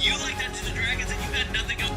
You like Dungeons and Dragons and you got nothing else.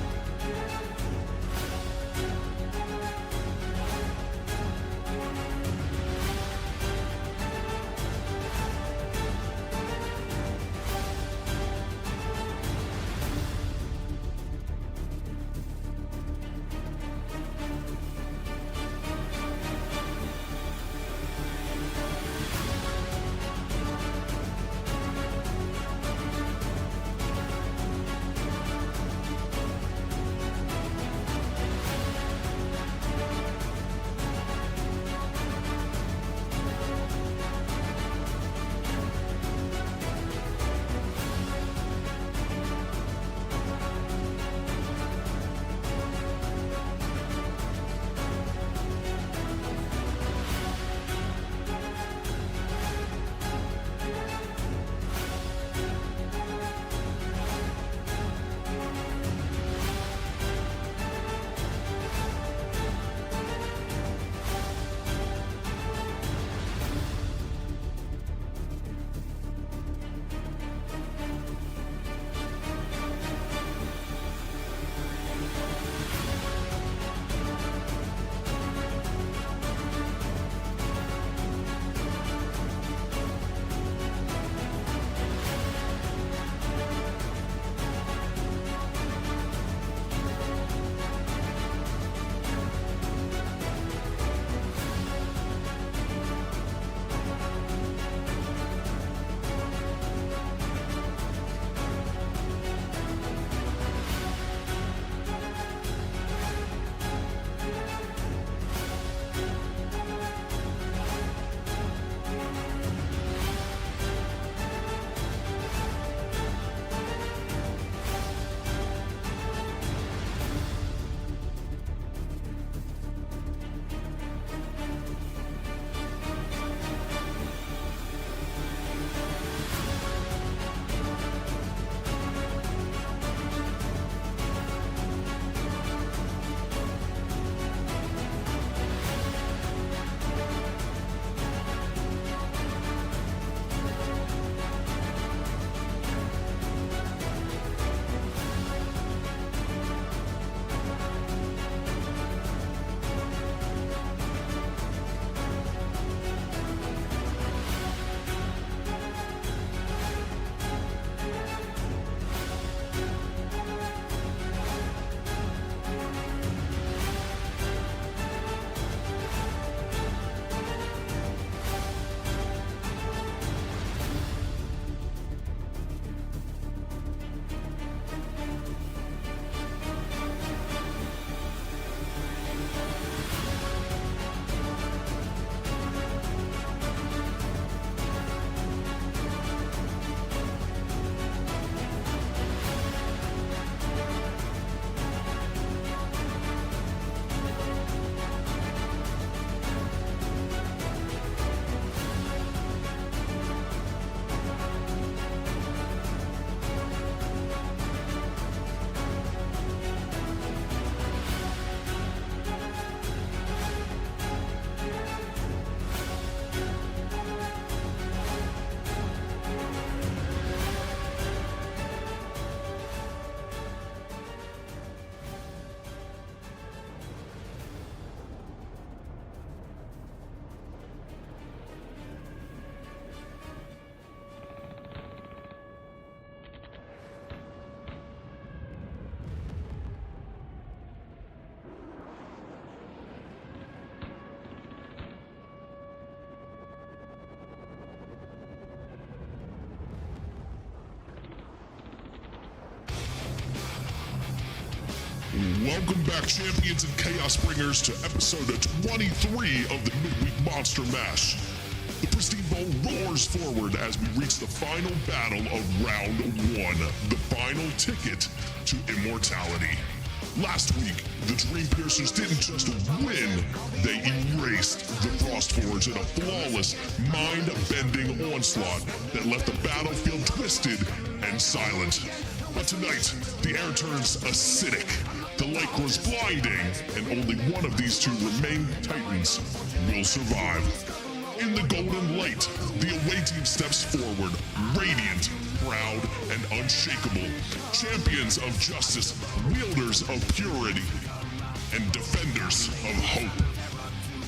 Welcome back, champions and chaos bringers, to episode 23 of the Midweek Monster Mash. The Pristine Bowl roars forward as we reach the final battle of round 1, the final ticket to immortality. Last week, the Dream Piercers didn't just win, they erased the Frostforge in a flawless, mind-bending onslaught that left the battlefield twisted and silent. But tonight, the air turns acidic, the light grows blinding, and only one of these two remaining titans will survive. In the golden light, the away team steps forward, radiant, proud, and and unshakable, champions of justice, wielders of purity, and defenders of hope.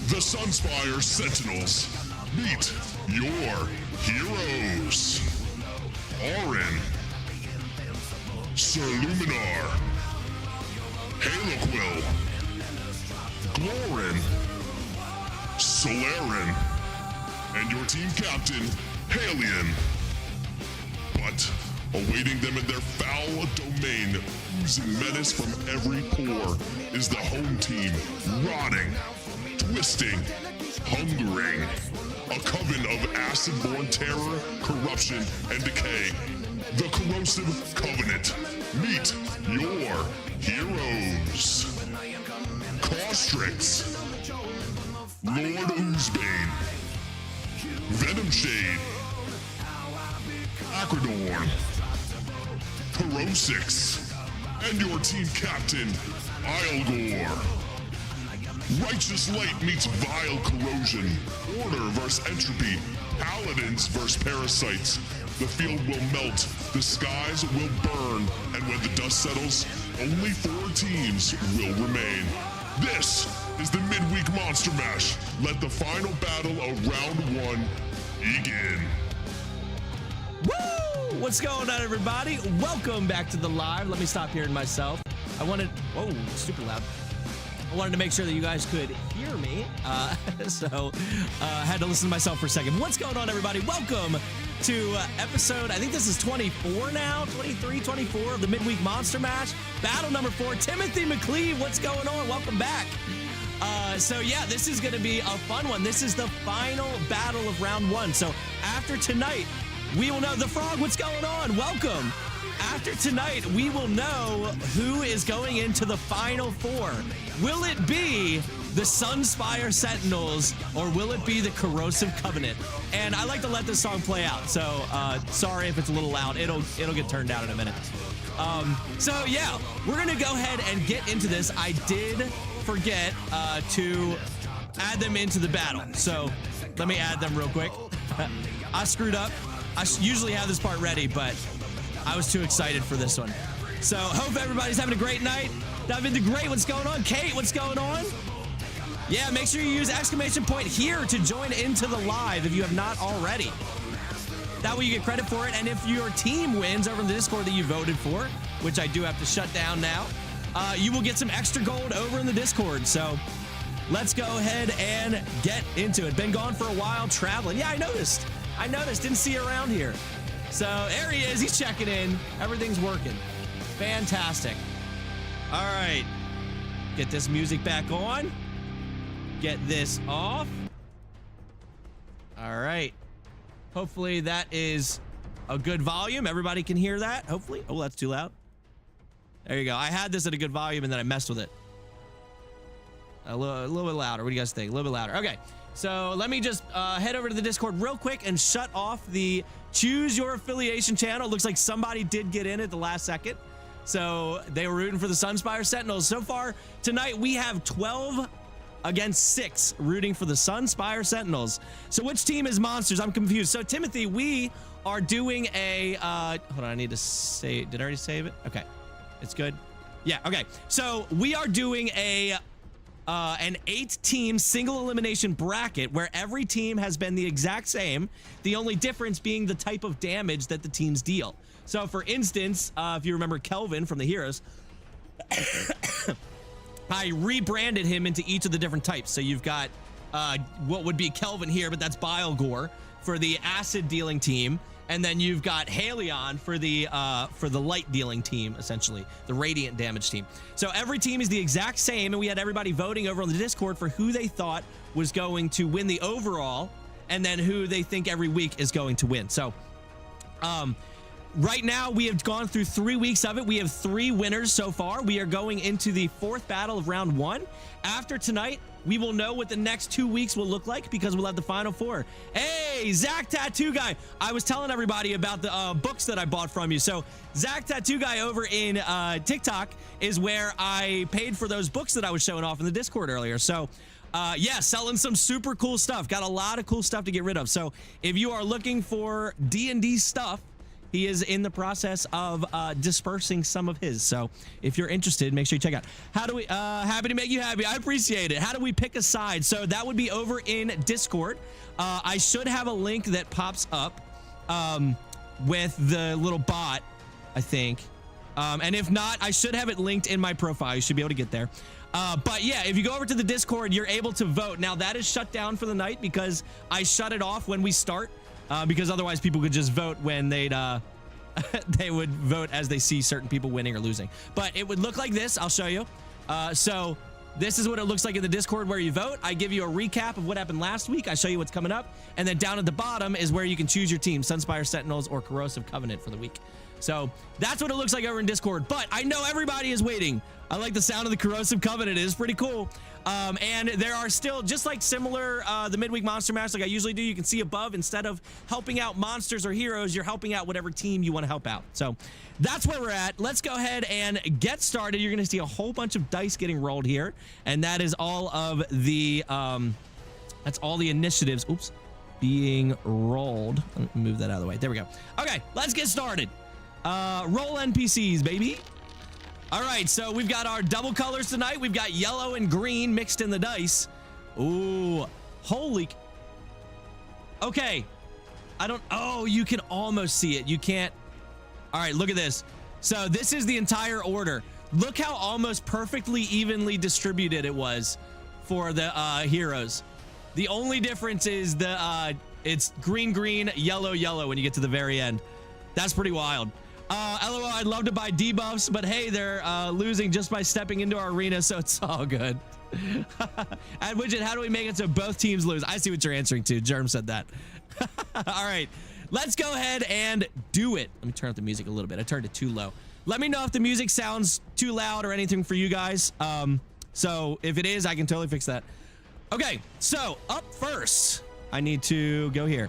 The Sunspire Sentinels. Meet your heroes. Orin, Sir Luminar, Haloquill, Glorin, Solarin, and your team captain, Halion. But awaiting them in their foul domain, oozing menace from every pore, is the home team, rotting, twisting, hungering. A coven of acid-born terror, corruption, and decay. The Corrosive Covenant. Meet your heroes. Caustrix, Lord Oozbane, Venomshade, Acridorn, Corrosix, and your team captain, Islegor. Righteous Light meets Vile Corrosion, Order versus Entropy, Paladins versus Parasites. The field will melt, the skies will burn, and when the dust settles, only 4 teams will remain. This is the Midweek Monster Mash. Let the final battle of round 1 begin. Woo! What's going on, everybody? Welcome back to the live. Let me stop hearing myself. Whoa, super loud. I wanted to make sure that you guys could hear me, so had to listen to myself for a second. What's going on, everybody? Welcome to episode, I think this is 24 now, 23, 24 of the Midweek Monster Mash. Battle number 4, Timothy McCleve, what's going on? Welcome back. So yeah, this is going to be a fun one. This is the final battle of round 1. So after tonight, we will know. The Frog, what's going on? Welcome. After tonight, we will know who is going into the final 4. Will it be the Sunspire Sentinels or will it be the Corrosive Covenant? And I like to let this song play out, so sorry if it's a little loud. It'll get turned down in a minute. So yeah, we're gonna go ahead and get into this. I did forget to add them into the battle, so let me add them real quick. I screwed up. I usually have this part ready, but I was too excited for this one. So hope everybody's having a great night. Dive into great. What's going on? Kate, what's going on? Yeah, make sure you use exclamation point here to join into the live if you have not already. That way you get credit for it. And if your team wins over in the Discord that you voted for, which I do have to shut down now, you will get some extra gold over in the Discord. So let's go ahead and get into it. Been gone for a while, traveling. Yeah, I noticed. Didn't see you around here. So there he is. He's checking in. Everything's working. Fantastic. All right. Get this music back on. Get this off. All right. Hopefully that is a good volume. Everybody can hear that. Hopefully. Oh, that's too loud. There you go. I had this at a good volume and then I messed with it. A little bit louder. What do you guys think? A little bit louder. Okay. So let me just head over to the Discord real quick and shut off the choose your affiliation channel. It looks like somebody did get in at the last second. So they were rooting for the Sunspire Sentinels. So far tonight, we have 12 against 6 rooting for the Sunspire Sentinels. So which team is monsters? I'm confused. So Timothy, we are doing a, hold on, I need to save. Did I already save it? Okay, it's good. Yeah, okay. So we are doing an 8-team single elimination bracket where every team has been the exact same. The only difference being the type of damage that the teams deal. So for instance, if you remember Kelvin from the Heroes, I rebranded him into each of the different types. So you've got what would be Kelvin here, but that's Bilegore for the acid dealing team. And then you've got Halion for the light dealing team, essentially, the radiant damage team. So every team is the exact same, and we had everybody voting over on the Discord for who they thought was going to win the overall, and then who they think every week is going to win. So, right now we have gone through 3 weeks of it. We have 3 winners so far. We are going into the 4th battle of round 1. After tonight, we will know what the next 2 weeks will look like because we'll have the final 4. Hey, Zach Tattoo Guy. I was telling everybody about the books that I bought from you. So Zach Tattoo Guy over in TikTok is where I paid for those books that I was showing off in the Discord earlier. So yeah, selling some super cool stuff. Got a lot of cool stuff to get rid of. So if you are looking for D&D stuff, he is in the process of dispersing some of his. So if you're interested, make sure you check out. How do we, happy to make you happy. I appreciate it. How do we pick a side? So that would be over in Discord. I should have a link that pops up with the little bot, I think. And if not, I should have it linked in my profile. You should be able to get there. But yeah, if you go over to the Discord, you're able to vote. Now that is shut down for the night because I shut it off when we start, because otherwise people could just vote when they'd, they would vote as they see certain people winning or losing. But it would look like this. I'll show you. So this is what it looks like in the Discord where you vote. I give you a recap of what happened last week. I show you what's coming up. And then down at the bottom is where you can choose your team, Sunspire Sentinels or Corrosive Covenant for the week. So that's what it looks like over in Discord. But I know everybody is waiting. I like the sound of the Corrosive Covenant. It is pretty cool. And there are still, just like similar, the Midweek Monster Mash, like I usually do, you can see above, instead of helping out monsters or heroes, you're helping out whatever team you want to help out. So that's where we're at. Let's go ahead and get started. You're going to see a whole bunch of dice getting rolled here. And that is all of the, that's all the initiatives, oops, being rolled. Let me move that out of the way. There we go. Okay, let's get started. Roll NPCs, baby. All right, so we've got our double colors tonight. We've got yellow and green mixed in the dice. Ooh, holy. Okay, I don't, oh, you can almost see it. You can't. All right, look at this. So this is the entire order. Look how almost perfectly evenly distributed it was for the heroes. The only difference is the it's green, green, yellow, yellow when you get to the very end. That's pretty wild. LOL, I'd love to buy debuffs, but hey, they're losing just by stepping into our arena, so it's all good. And Widget, how do we make it so both teams lose? I see what you're answering to. Germ said that. All right, let's go ahead and do it. Let me turn up the music a little bit. I turned it too low. Let me know if the music sounds too loud or anything for you guys. So if it is, I can totally fix that. Okay, so up first, I need to go here.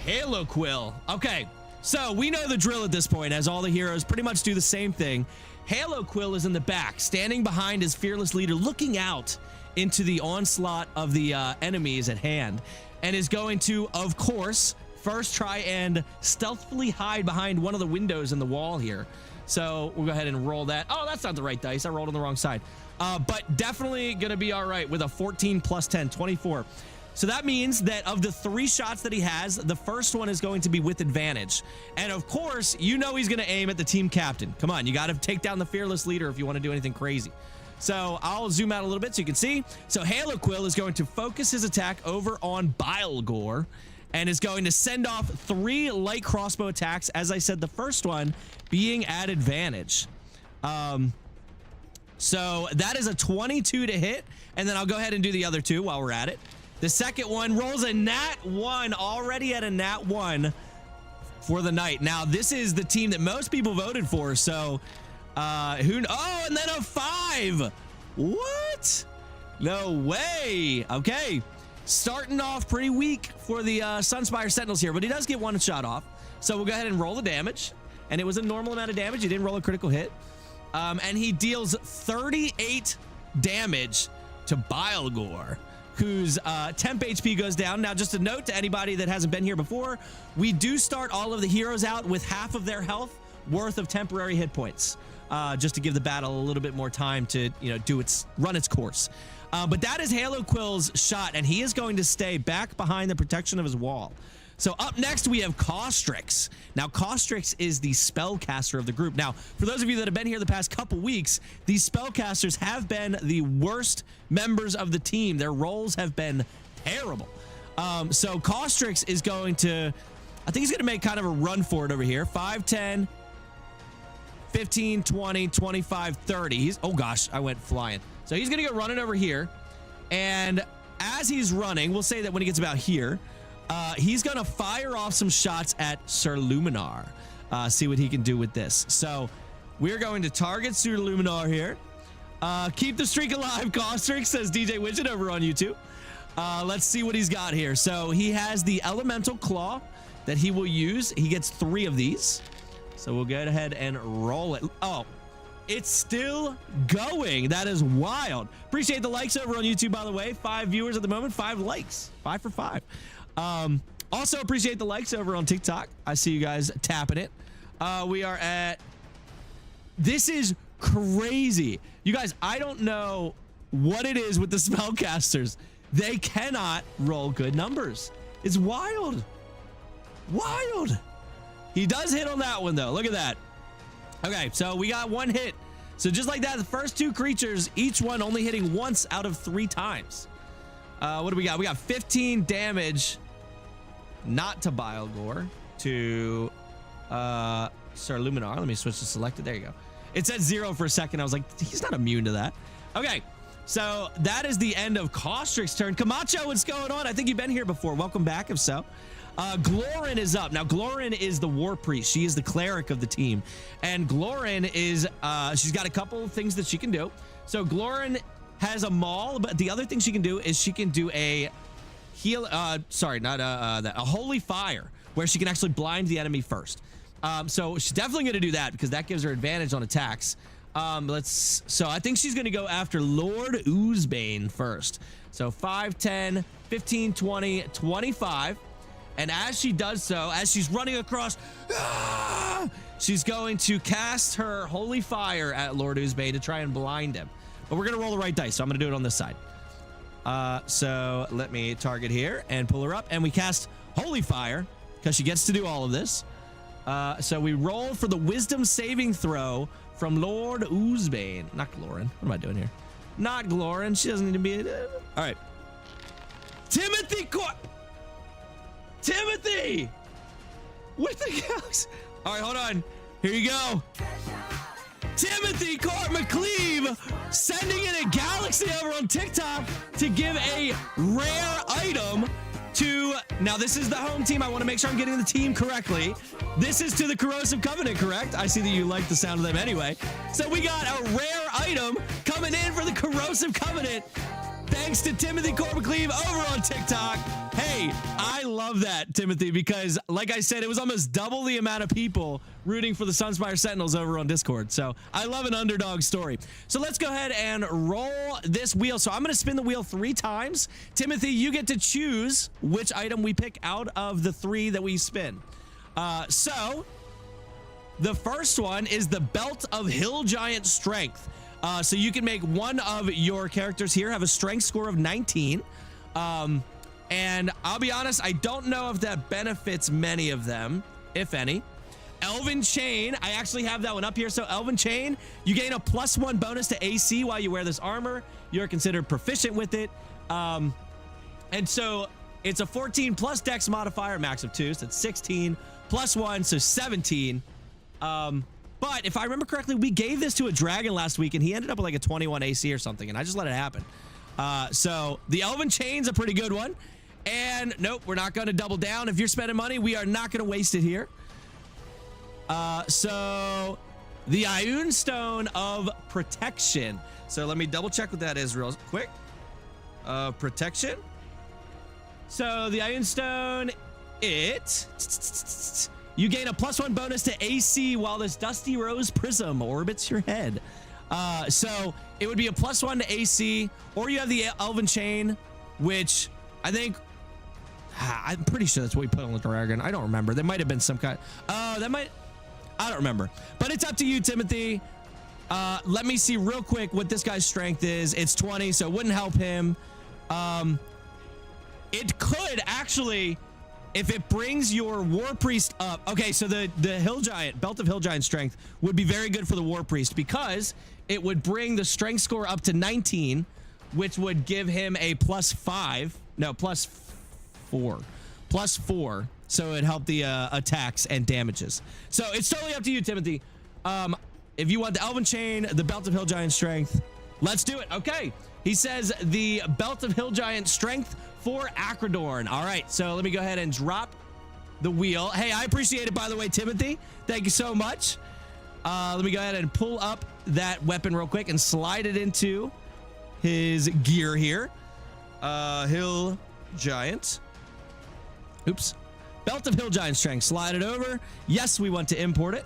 Halo Quill. Okay. So we know the drill at this point, as all the heroes pretty much do the same thing. Halo Quill is in the back, standing behind his fearless leader, looking out into the onslaught of the enemies at hand, and is going to, of course, first try and stealthily hide behind one of the windows in the wall here. So we'll go ahead and roll that. Oh, that's not the right dice. I rolled on the wrong side. But definitely going to be all right with a 14 plus 10, 24. So that means that of the 3 shots that he has, the first one is going to be with advantage. And of course, you know he's going to aim at the team captain. Come on, you got to take down the fearless leader if you want to do anything crazy. So I'll zoom out a little bit so you can see. So Halo Quill is going to focus his attack over on Bilegore and is going to send off 3 light crossbow attacks. As I said, the first one being at advantage. So that is a 22 to hit. And then I'll go ahead and do the other 2 while we're at it. The second one rolls a nat 1, already at a nat 1 for the night. Now, this is the team that most people voted for. So, oh, and then a 5. What? No way. Okay. Starting off pretty weak for the Sunspire Sentinels here, but he does get 1 shot off. So we'll go ahead and roll the damage. And it was a normal amount of damage. He didn't roll a critical hit. And he deals 38 damage to Bilegore, whose temp HP goes down. Now, just a note to anybody that hasn't been here before, we do start all of the heroes out with half of their health worth of temporary hit points, just to give the battle a little bit more time to, you know, run its course. But that is Halo Quill's shot, and he is going to stay back behind the protection of his wall. So up next, we have Caustrix. Now, Caustrix is the spellcaster of the group. Now, for those of you that have been here the past couple weeks, these spellcasters have been the worst members of the team. Their roles have been terrible. So Caustrix is going to, I think he's going to make kind of a run for it over here. 5, 10, 15, 20, 25, 30. Oh gosh, I went flying. So he's going to go running over here. And as he's running, we'll say that when he gets about here, he's going to fire off some shots at Sir Luminar. See what he can do with this. So we're going to target Sir Luminar here. Keep the streak alive, Caustrix, says DJ Widget over on YouTube. Let's see what he's got here. So he has the Elemental Claw that he will use. He gets 3 of these. So we'll go ahead and roll it. Oh, it's still going. That is wild. Appreciate the likes over on YouTube, by the way. 5 viewers at the moment, 5 likes. 5 for 5. Also appreciate the likes over on TikTok. I see you guys tapping it. We are at... This is crazy. You guys, I don't know what it is with the spellcasters. They cannot roll good numbers. It's wild. Wild. He does hit on that one, though. Look at that. Okay, so we got one hit. So just like that, the first two creatures, each one only hitting once out of 3 times. What do we got? We got 15 damage, not to Bilegore, to Sir Luminar. Let me switch to selected. There you go. It said 0 for a second. I was like, he's not immune to that. Okay, so that is the end of Caustric's turn. Camacho, what's going on? I think you've been here before. Welcome back, if so. Glorin is up. Now, Glorin is the war priest. She is the cleric of the team. And Glorin is, she's got a couple of things that she can do. So Glorin has a maul, but the other thing she can do is she can do a heal, a holy fire, where she can actually blind the enemy first. So she's definitely going to do that because that gives her advantage on attacks. So I think she's going to go after Lord Oozebane first. So 5, 10, 15, 20, 25. And as she does so, as she's running across, she's going to cast her holy fire at Lord Oozebane to try and blind him. But we're going to roll the right dice, so I'm going to do it on this side. So let me target here and pull her up. And we cast holy fire because she gets to do all of this. So we roll for the wisdom saving throw from Lord Oozebane. Not Glorin. What am I doing here? Not Glorin. She doesn't need to be... All right. Timothy with the galaxy. All right, hold on. Here you go. Timothy Court McCleave sending in a galaxy over on TikTok to give a rare item to... Now, this is the home team. I want to make sure I'm getting the team correctly. This is to the Corrosive Covenant, correct? I see that you like the sound of them anyway. So we got a rare item coming in for the Corrosive Covenant. Thanks to Timothy Corbacleve over on TikTok. Hey, I love that, Timothy, because like I said, it was almost double the amount of people rooting for the Sunspire Sentinels over on Discord. So I love an underdog story. So let's go ahead and roll this wheel. So I'm going to spin the wheel 3 times. Timothy, you get to choose which item we pick out of the 3 that we spin. So the first one is the Belt of Hill Giant Strength. So you can make one of your characters here have a strength score of 19. And I'll be honest, I don't know if that benefits many of them, if any. Elven Chain, I actually have that one up here. So Elven Chain, you gain a +1 bonus to AC while you wear this armor. You're considered proficient with it. And so it's a 14 plus dex modifier, max of 2. So it's 16 +1, so 17. But if I remember correctly, we gave this to a dragon last week, and he ended up with like a 21 AC or something, and I just let it happen. So the Elven Chain's a pretty good one. And nope, we're not going to double down. If you're spending money, we are not going to waste it here. So the Ioun Stone of Protection. So let me double check what that is real quick. Protection. So the Ioun Stone, you gain a +1 bonus to AC while this Dusty Rose Prism orbits your head. So it would be a +1 to AC, or you have the Elven Chain, which I think, I'm pretty sure that's what we put on the dragon. I don't remember. There might have been some kind. I don't remember. But it's up to you, Timothy. Let me see real quick what this guy's strength is. It's 20, so it wouldn't help him. It could actually... If it brings your War Priest up... Okay, so the Hill Giant, Belt of Hill Giant Strength would be very good for the War Priest because it would bring the strength score up to 19, which would give him a +5. No, +4. +4. So it'd help the attacks and damages. So it's totally up to you, Timothy. If you want the Elven Chain, the Belt of Hill Giant Strength, let's do it. Okay. He says the Belt of Hill Giant Strength for Acradorn. All right, so let me go ahead and drop the wheel. Hey, I appreciate it, by the way, Timothy. Thank you so much. Let me go ahead and pull up that weapon real quick and slide it into his gear here. Hill Giant. Oops. Belt of Hill Giant Strength. Slide it over. Yes, we want to import it.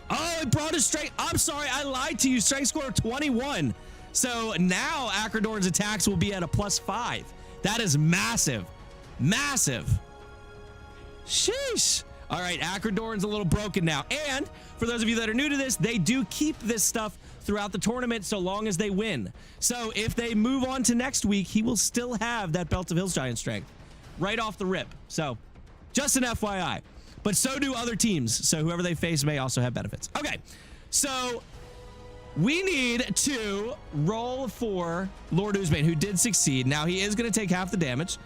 Oh, it brought his strength. I'm sorry, I lied to you. Strength score of 21. So now Acradorn's attacks will be at a +5. That is massive. Massive. Sheesh. All right, Acridorn's a little broken now. And for those of you that are new to this, they do keep this stuff throughout the tournament so long as they win. So if they move on to next week, he will still have that Belt of Hills Giant strength right off the rip. So just an FYI. But so do other teams. So whoever they face may also have benefits. Okay, so we need to roll for Lord Oozbane, who did succeed. Now he is going to take half the damage.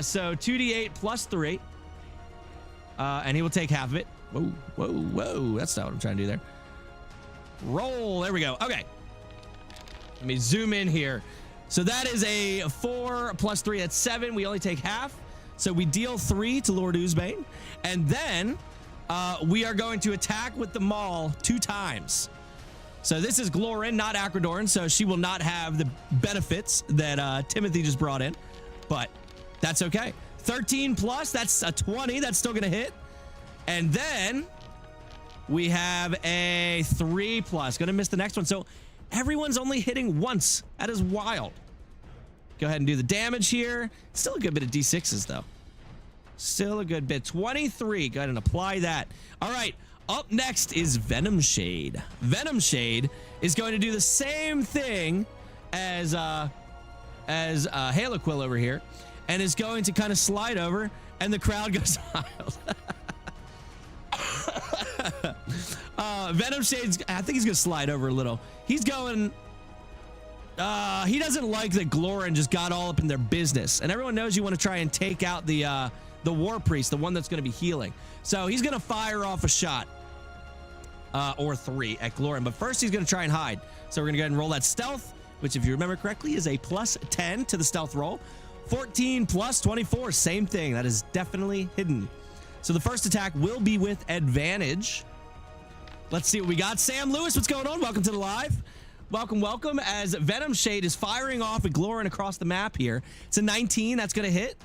So 2d8 plus 3. And he will take half of it. Whoa, whoa, whoa. That's not what I'm trying to do there. Roll. There we go. Okay. Let me zoom in here. So that is a 4 plus 3. That's 7. We only take half. So we deal 3 to Lord Oozbane. And then we are going to attack with the maul 2 times. So this is Glorin, not Acridorn. So she will not have the benefits that Timothy just brought in. But that's okay. 13 plus, that's a 20. That's still going to hit. And then we have a 3 plus. Going to miss the next one. So everyone's only hitting once. That is wild. Go ahead and do the damage here. Still a good bit of D6s, though. Still a good bit. 23. Go ahead and apply that. All right. Up next is Venom Shade. Venom Shade is going to do the same thing as Haloquill over here. And is going to kind of slide over, and the crowd goes wild. Venom Shade's, I think he's going to slide over a little. He's going, he doesn't like that Glorin just got all up in their business. And everyone knows you want to try and take out the War Priest, the one that's going to be healing. So he's going to fire off a shot, or 3 at Glorin. But first he's going to try and hide. So we're going to go ahead and roll that stealth, which if you remember correctly is a plus 10 to the stealth roll. 14 plus 24, same thing. That is definitely hidden. So the first attack will be with advantage. Let's see what we got. Sam Lewis, what's going on? Welcome to the live. Welcome, welcome. As Venom Shade is firing off at Glorin across the map here. It's a 19. That's going to hit.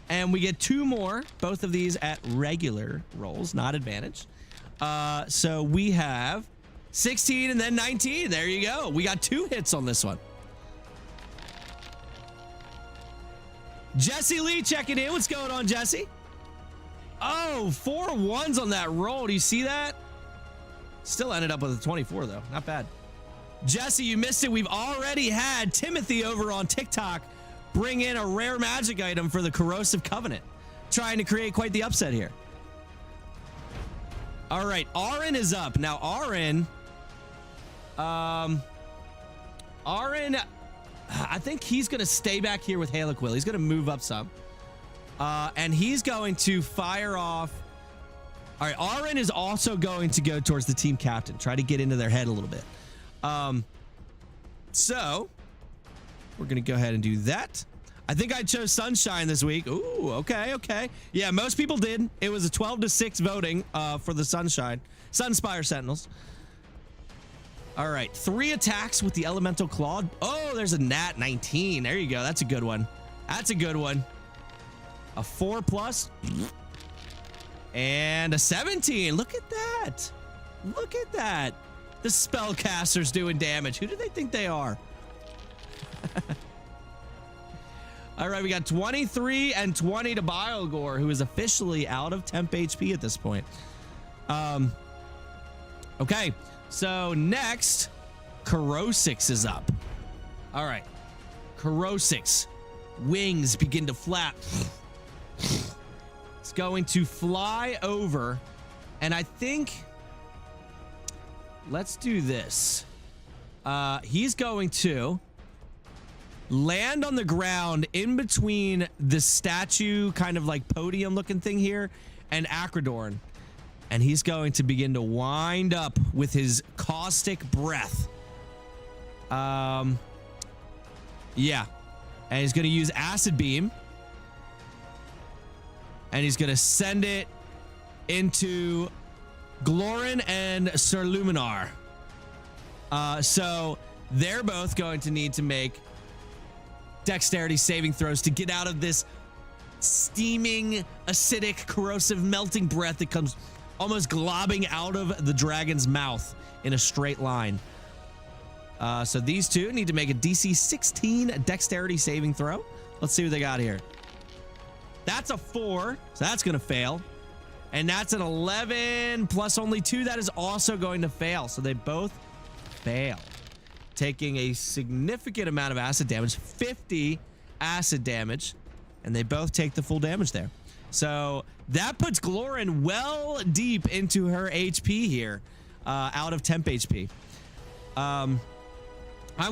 And we get 2 more. Both of these at regular rolls, not advantage. So we have 16 and then 19. There you go. We got 2 hits on this one. Jesse Lee checking in. What's going on, Jesse? Oh, 4 1s on that roll. Do you see that? Still ended up with a 24, though. Not bad. Jesse, you missed it. We've already had Timothy over on TikTok bring in a rare magic item for the Corrosive Covenant. Trying to create quite the upset here. All right, Aaron is up. Now, Aaron, I think he's going to stay back here with Haloquill. He's going to move up some. And he's going to fire off. All right, Aaron is also going to go towards the team captain. Try to get into their head a little bit. So we're going to go ahead and do that. I think I chose Sunshine this week. Ooh, okay, okay. Yeah, most people did. It was a 12-6 voting for the Sunspire Sentinels. All right, 3 attacks with the Elemental Claw. Oh, there's a nat 19. There you go. That's a good one. That's a good one. A 4 plus. And a 17. Look at that. Look at that. The spellcaster's doing damage. Who do they think they are? All right, we got 23 and 20 to Biogore, who is officially out of temp HP at this point. Okay. So next, Corrosix is up. All right. Corrosix. Wings begin to flap. It's going to fly over. And I think... let's do this. He's going to land on the ground in between the statue, kind of like podium looking thing here, and Acridorn. And he's going to begin to wind up with his caustic breath. Yeah. And he's going to use Acid Beam. And he's going to send it into Glorin and Sir Luminar. So they're both going to need to make dexterity saving throws to get out of this steaming, acidic, corrosive, melting breath that comes almost globbing out of the dragon's mouth in a straight line. So these two need to make a DC 16 dexterity saving throw. Let's see what they got here. That's a 4, so that's going to fail. And that's an 11 plus only 2. That is also going to fail. So they both fail, taking a significant amount of acid damage, 50 acid damage, and they both take the full damage there. So that puts Glorin well deep into her HP here, out of temp HP. I'm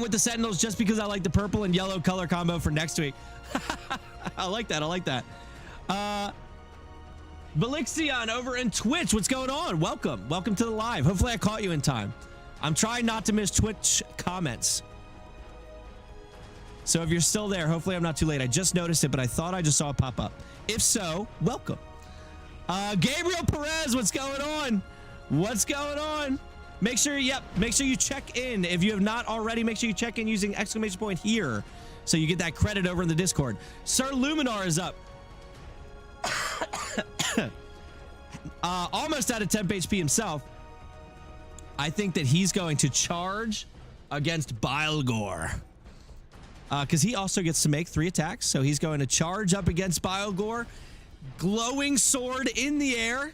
with the Sentinels just because I like the purple and yellow color combo for next week. I like that. I like that. Velixion over in Twitch. What's going on? Welcome. Welcome to the live. Hopefully I caught you in time. I'm trying not to miss Twitch comments. So if you're still there, hopefully I'm not too late. I just noticed it, but I thought I just saw it pop up. If so, welcome. Gabriel Perez, what's going on? What's going on? Make sure you check in. If you have not already, make sure you check in using exclamation point here so you get that credit over in the Discord. Sir Luminar is up. Almost out of temp HP himself. I think that he's going to charge against Bilegore. Because he also gets to make 3 attacks. So he's going to charge up against Bilegore. Glowing sword in the air.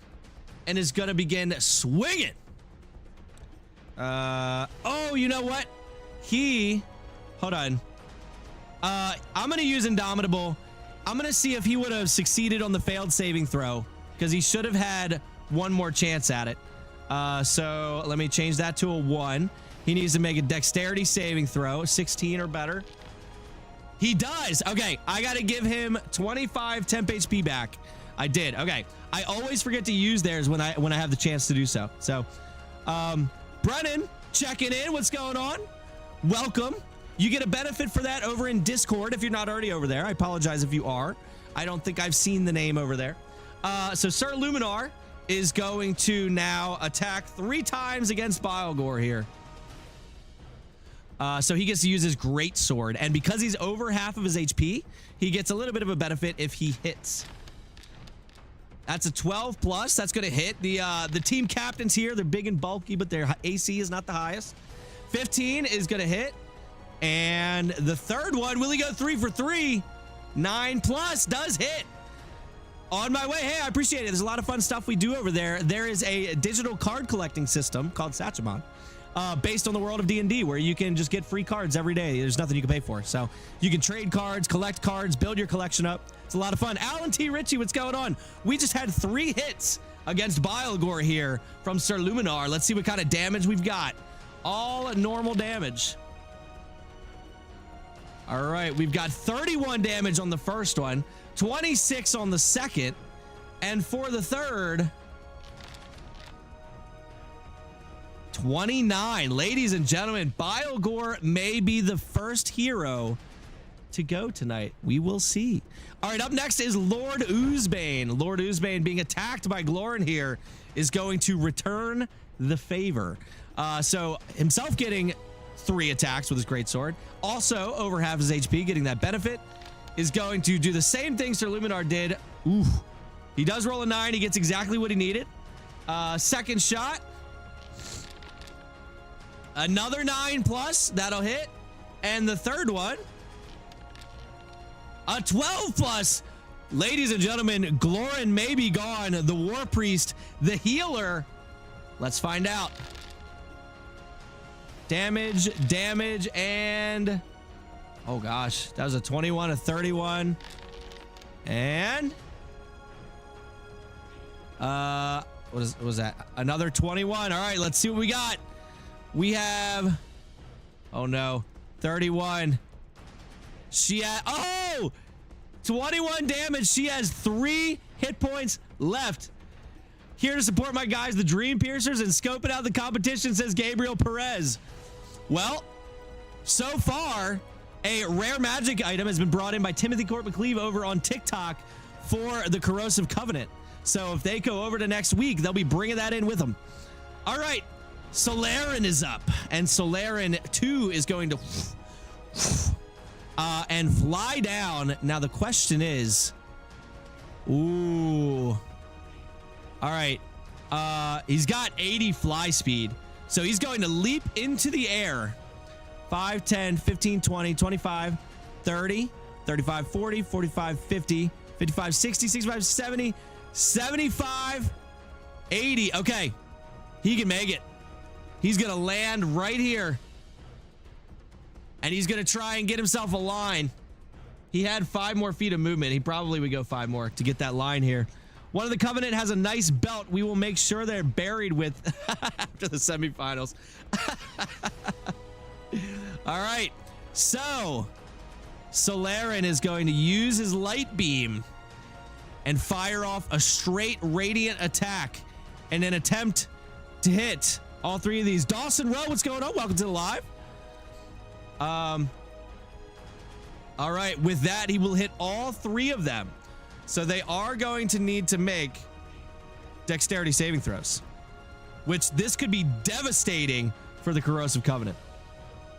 And is going to begin swinging. Oh, you know what? Hold on. I'm going to use Indomitable. I'm going to see if he would have succeeded on the failed saving throw. Because he should have had one more chance at it. So let me change that to a 1. He needs to make a dexterity saving throw, 16 or better. He does. Okay, I got to give him 25 temp HP back. I did. Okay, I always forget to use theirs when I have the chance to do so. So, Brennan checking in. What's going on? Welcome. You get a benefit for that over in Discord if you're not already over there. I apologize if you are. I don't think I've seen the name over there. So Sir Luminar is going to now attack 3 times against Bilegore here. So he gets to use his great sword, and because he's over half of his HP, he gets a little bit of a benefit if he hits. That's a 12 plus. That's going to hit. The team captains here, they're big and bulky, but their AC is not the highest. 15 is going to hit, and the third one, will he go 3 for 3? 9 plus does hit. On my way. Hey, I appreciate it. There's a lot of fun stuff we do over there. There is a digital card collecting system called Satchamon, based on the world of D&D, where you can just get free cards every day. There's nothing you can pay for. So you can trade cards, collect cards, build your collection up. It's a lot of fun. Alan T. Ritchie, what's going on? We just had 3 hits against Bilegore here from Sir Luminar. Let's see what kind of damage we've got. All normal damage. All right, we've got 31 damage on the first one, 26 on the second, and for the third, 29. Ladies and gentlemen, Bilegore may be the first hero to go tonight. We will see. All right, up next is Lord Oozbane. Lord Oozbane being attacked by Glorin here is going to return the favor. So himself getting 3 attacks with his greatsword, also over half his HP, getting that benefit, is going to do the same thing Sir Luminar did. Ooh, he does roll a 9. He gets exactly what he needed. Second shot, another 9 plus, that'll hit, and the third one, a 12 plus. Ladies and gentlemen, Glorin may be gone. The War Priest, the healer. Let's find out. Damage, and oh gosh, that was a 21, a 31, and what was that? Another 21. All right, let's see what we got. We have, oh no, 31. She had, oh, 21 damage. She has 3 hit points left. Here to support my guys, the Dream Piercers, and scoping out the competition, says Gabriel Perez. Well, so far, a rare magic item has been brought in by Timothy Court McCleve over on TikTok for the Corrosive Covenant. So if they go over to next week, they'll be bringing that in with them. All right, Solarin is up, and Solarin 2 is going to and fly down. Now the question is, ooh, all right, he's got 80 fly speed, so he's going to leap into the air. 5, 10, 15, 20, 25, 30, 35, 40, 45, 50, 55, 60, 65, 70, 75, 80. Okay, he can make it. He's gonna land right here, and he's gonna try and get himself a line. He had 5 more feet of movement. He probably would go 5 more to get that line here. One of the Covenant has a nice belt. We will make sure they're buried with after the semifinals. All right, so Solaren is going to use his light beam and fire off a straight radiant attack and then attempt to hit all 3 of these. Dawson Rowe, what's going on? Welcome to the live. All right, with that, he will hit all 3 of them. So they are going to need to make dexterity saving throws, which this could be devastating for the Corrosive Covenant.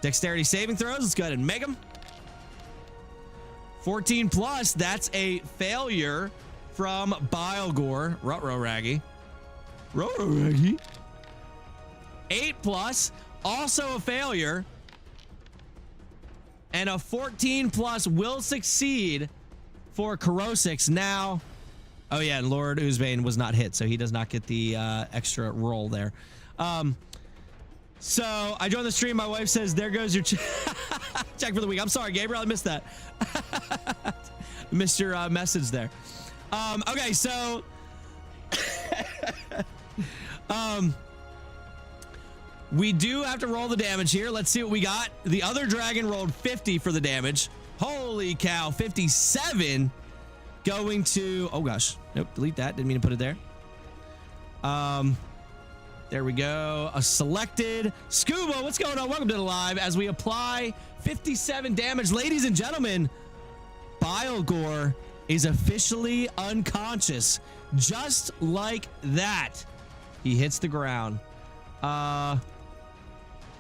Dexterity saving throws, let's go ahead and make them. 14 plus, that's a failure from Bilegore. Ruh-roh Raggy. Ruh-roh Raggy. 8 plus, also a failure. And a 14 plus will succeed for Corrosix. Now, oh yeah, and Lord Oozbane was not hit, so he does not get the extra roll there. So I joined the stream. My wife says, there goes your check for the week. I'm sorry, Gabriel, I missed that. Missed your message there. Okay, so we do have to roll the damage here. Let's see what we got. The other dragon rolled 50 for the damage. Holy cow, 57 going to, oh gosh, nope, delete that. Didn't mean to put it there. There we go. A selected Scuba. What's going on? Welcome to the live as we apply 57 damage. Ladies and gentlemen, Bilegore is officially unconscious. Just like that. He hits the ground.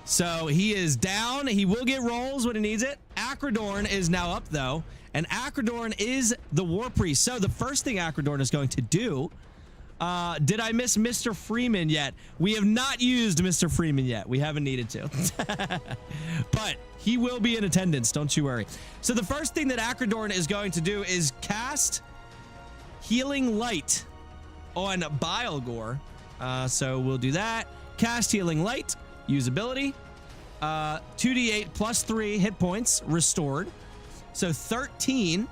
So he is down. He will get rolls when he needs it. Acridorn is now up though, and Acridorn is the War Priest. So the first thing Acridorn is going to do, did I miss Mr. Freeman yet? We have not used Mr. Freeman yet. We haven't needed to, but he will be in attendance. Don't you worry. So the first thing that Acridorn is going to do is cast Healing Light on Bilegore. So we'll do that. Cast Healing Light. Usability, 2d8 plus 3 hit points restored, so 13.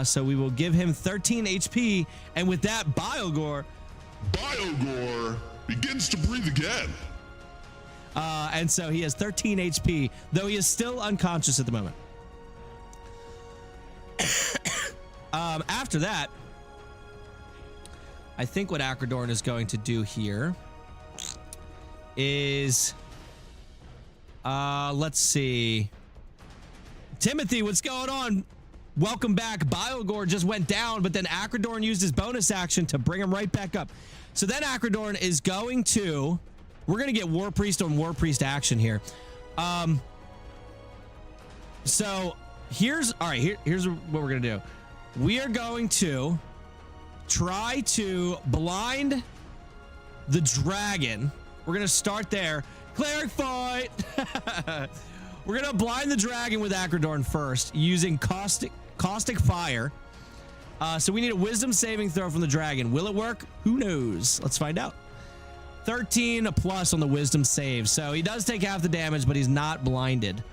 So we will give him 13 HP, and with that, Bilegore begins to breathe again. And so he has 13 HP, though he is still unconscious at the moment. After that, I think what Acridorn is going to do here is let's see, Timothy, what's going on? Welcome back. Bilegore just went down, but then Acridorn used his bonus action to bring him right back up. So then Acridorn is going to, we're gonna get War Priest on War Priest action here. So here's all right, here's what we're gonna do. We are going to try to blind the dragon. We're going to start there. Cleric fight. We're going to blind the dragon with Acridorn first using caustic fire. So we need a wisdom saving throw from the dragon. Will it work? Who knows? Let's find out. 13 plus on the wisdom save. So he does take half the damage, but he's not blinded.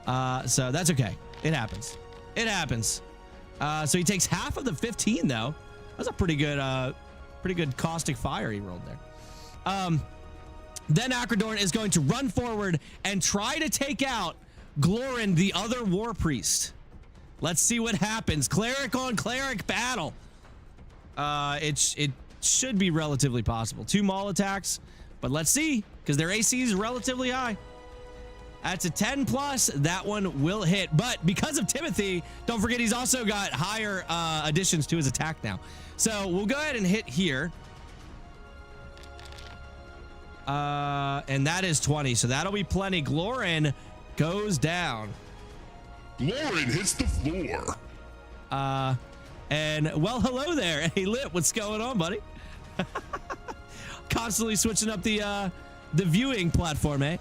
So that's okay. It happens. It happens. So he takes half of the 15 though. That's a pretty good caustic fire he rolled there. Then Acridorn is going to run forward and try to take out Glorin, the other War Priest. Let's see what happens. Cleric on cleric battle. It should be relatively possible. 2 maul attacks, but let's see, because their AC is relatively high. That's a 10 plus. That one will hit, but because of Timothy, don't forget he's also got higher additions to his attack now. So we'll go ahead and hit here. And that is 20, so that'll be plenty. Glorin goes down. Glorin hits the floor. And well, hello there. Hey, Lit, what's going on, buddy? Constantly switching up the viewing platform, eh?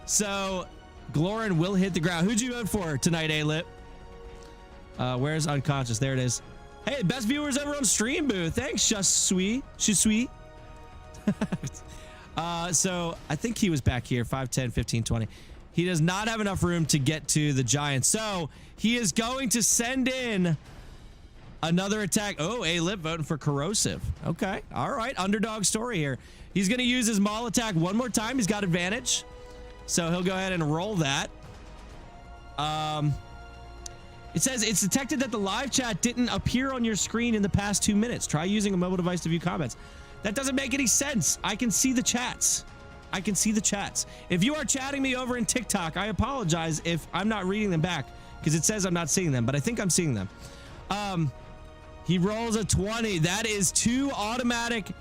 So Glorin will hit the ground. Who'd you vote for tonight, A-Lit? Where's unconscious? There it is. Hey, best viewers ever on Stream Booth. Thanks, just sweet. So I think he was back here, 5, 10, 15, 20. He does not have enough room to get to the giant. So he is going to send in another attack. Oh, A-Lip voting for Corrosive. Okay. All right. Underdog story here. He's going to use his maul attack one more time. He's got advantage. So he'll go ahead and roll that. It says it's detected that the live chat didn't appear on your screen in the past 2 minutes. Try using a mobile device to view comments. That doesn't make any sense. I can see the chats. If you are chatting me over in TikTok, I apologize if I'm not reading them back because it says I'm not seeing them, but I think I'm seeing them. He rolls a 20. That is 2 automatic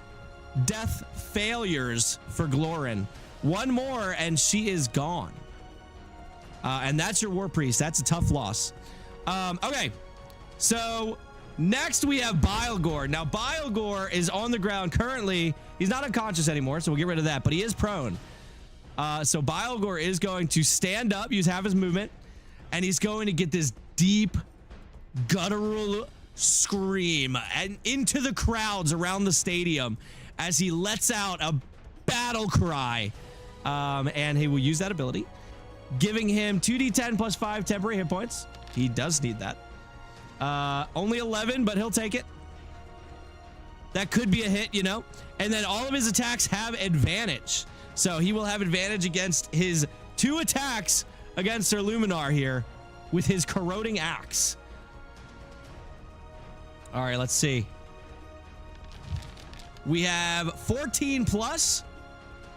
death failures for Glorin. One more and she is gone. And that's your War Priest. That's a tough loss. Okay, so next we have Bilegore. Now Bilegore is on the ground currently. He's not unconscious anymore, so we'll get rid of that, but he is prone. So Bilegore is going to stand up, use half his movement, and he's going to get this deep guttural scream and into the crowds around the stadium as he lets out a battle cry. And he will use that ability, giving him 2d10 plus 5 temporary hit points. He does need that. Only 11, but he'll take it. That could be a hit, you know. And then all of his attacks have advantage. So he will have advantage against his 2 attacks against Sir Luminar here with his corroding axe. All right, let's see. We have 14 plus.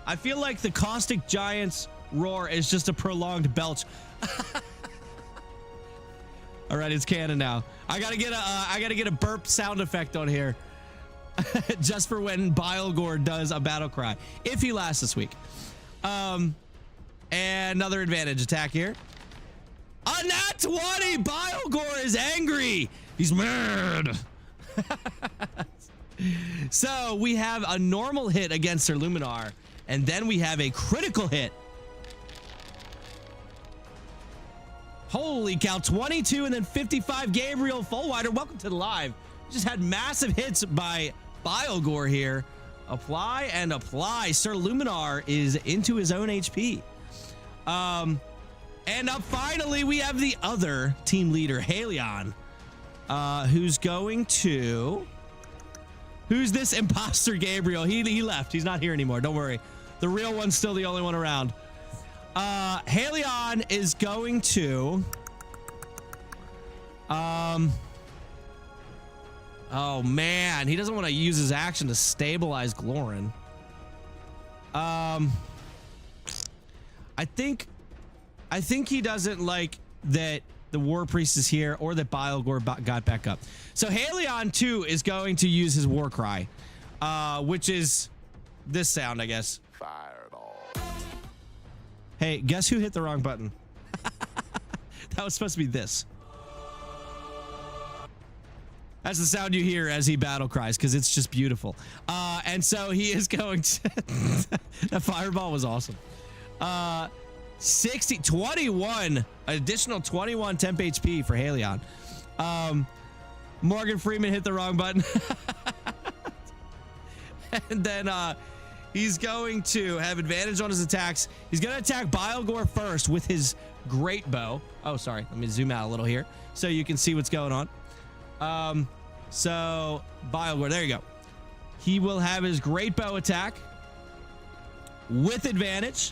I feel like the Caustic Giant's roar is just a prolonged belch. All right, it's canon now. I gotta get a burp sound effect on here, just for when Bilegore does a battle cry, if he lasts this week. And another advantage attack here. A nat 20. Bilegore is angry. He's mad. So we have a normal hit against Sir Luminar, and then we have a critical hit. Holy cow, 22 and then 55. Gabriel Fullwider, welcome to the live. Just had massive hits by Bilegore here. Apply and apply. Sir Luminar is into his own HP. And up finally, we have the other team leader, Halion, who's going to... Who's this imposter Gabriel? He left. He's not here anymore. Don't worry. The real one's still the only one around. Halion is going to... Oh, man. He doesn't want to use his action to stabilize Glorin. I think he doesn't like that the War Priest is here or that Bilegore got back up. So Halion, too, is going to use his War Cry, which is this sound, I guess. Fireball. Hey, guess who hit the wrong button? That was supposed to be this. That's the sound you hear as he battle cries, because it's just beautiful. And so he is going to... That fireball was awesome. 21, additional 21 temp HP for Halion. Morgan Freeman hit the wrong button. And then he's going to have advantage on his attacks. He's going to attack Bilegore first with his great bow. Oh, sorry. Let me zoom out a little here so you can see what's going on. So Bilegore, there you go. He will have his great bow attack with advantage.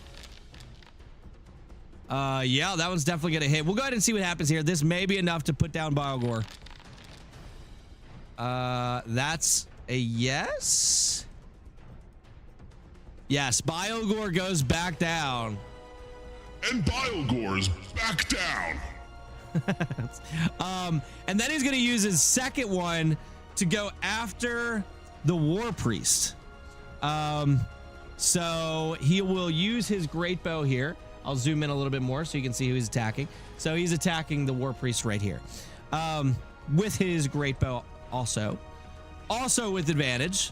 Yeah, that one's definitely gonna hit. We'll go ahead and see what happens here. This may be enough to put down Bilegore. That's a yes. Yes, Bilegore goes back down. And Bilegore's back down. And then he's gonna use his second one to go after the War Priest. So he will use his great bow here. I'll zoom in a little bit more so you can see who he's attacking. So he's attacking the War Priest right here, with his great bow also with advantage.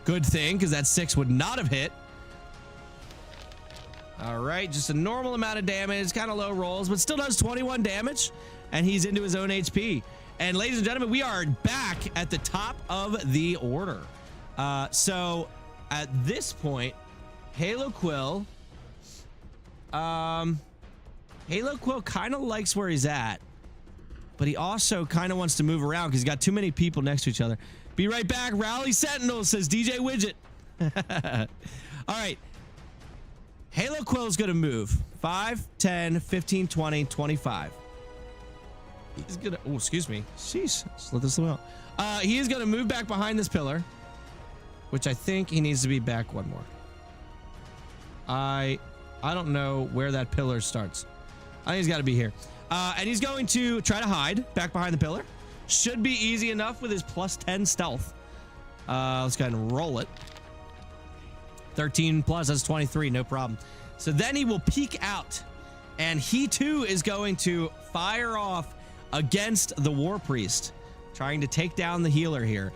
Good thing, because that 6 would not have hit. All right, just a normal amount of damage, kind of low rolls, but still does 21 damage, and he's into his own HP. And ladies and gentlemen, we are back at the top of the order. So at this point, Halo Quill kind of likes where he's at, but he also kind of wants to move around because he's got too many people next to each other. Be right back. Rally Sentinels, says DJ Widget. All right. Halo Quill is going to move 5, 10, 15, 20, 25. He's going to, oh, excuse me. Sheesh. Just let this one out. He is going to move back behind this pillar, which I think he needs to be back one more. I don't know where that pillar starts. I think he's got to be here. And he's going to try to hide back behind the pillar. Should be easy enough with his plus 10 stealth. Let's go ahead and roll it. 13 plus, that's 23, no problem. So then he will peek out, and he too is going to fire off against the War Priest, trying to take down the healer here.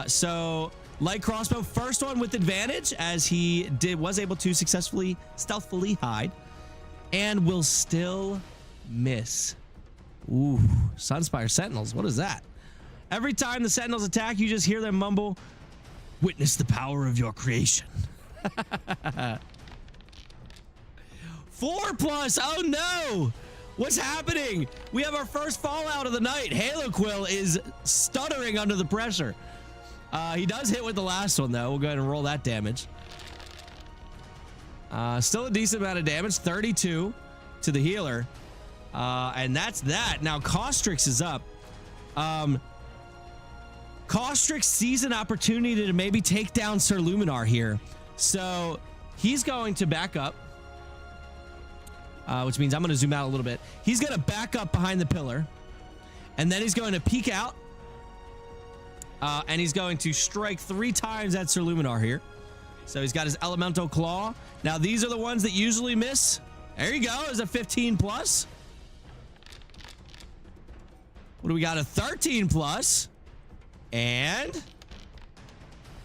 So light crossbow, first one with advantage, as he was able to successfully stealthily hide, and will still miss. Ooh, Sunspire Sentinels, what is that? Every time the Sentinels attack, you just hear them mumble, "Witness the power of your creation." 4 plus, oh no! What's happening? We have our first fallout of the night. Halo Quill is stuttering under the pressure. He does hit with the last one, though. We'll go ahead and roll that damage. Still a decent amount of damage, 32 to the healer. And that's that. Now, Caustrix is up. Caustrix sees an opportunity to maybe take down Sir Luminar here. So he's going to back up. Which means I'm going to zoom out a little bit. He's going to back up behind the pillar. And then he's going to peek out. And he's going to strike 3 times at Sir Luminar here. So he's got his Elemental Claw. Now, these are the ones that usually miss. There you go. There's a 15 plus. What do we got? A 13 plus. And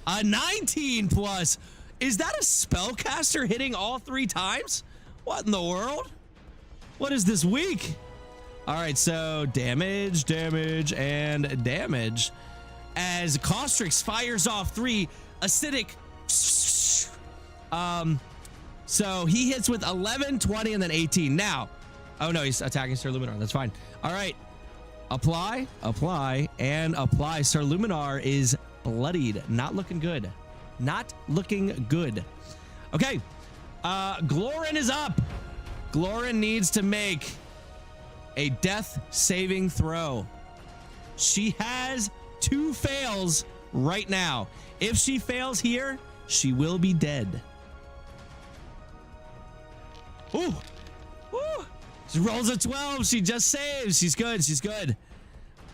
a 19 plus. Is that a spellcaster hitting all 3 times? What in the world? What is this week? All right, so damage, damage, and damage. As Caustrix fires off 3 acidic. So he hits with 11, 20, and then 18. Now, oh no, he's attacking Sir Luminar. That's fine. All right. Apply, apply, and apply. Sir Luminar is bloodied. Not looking good. Not looking good. Okay. Glorin is up. Glorin needs to make a death saving throw. She has 2 fails right now. If she fails here, she will be dead. Ooh. Ooh. She rolls a 12. She just saves. She's good. She's good.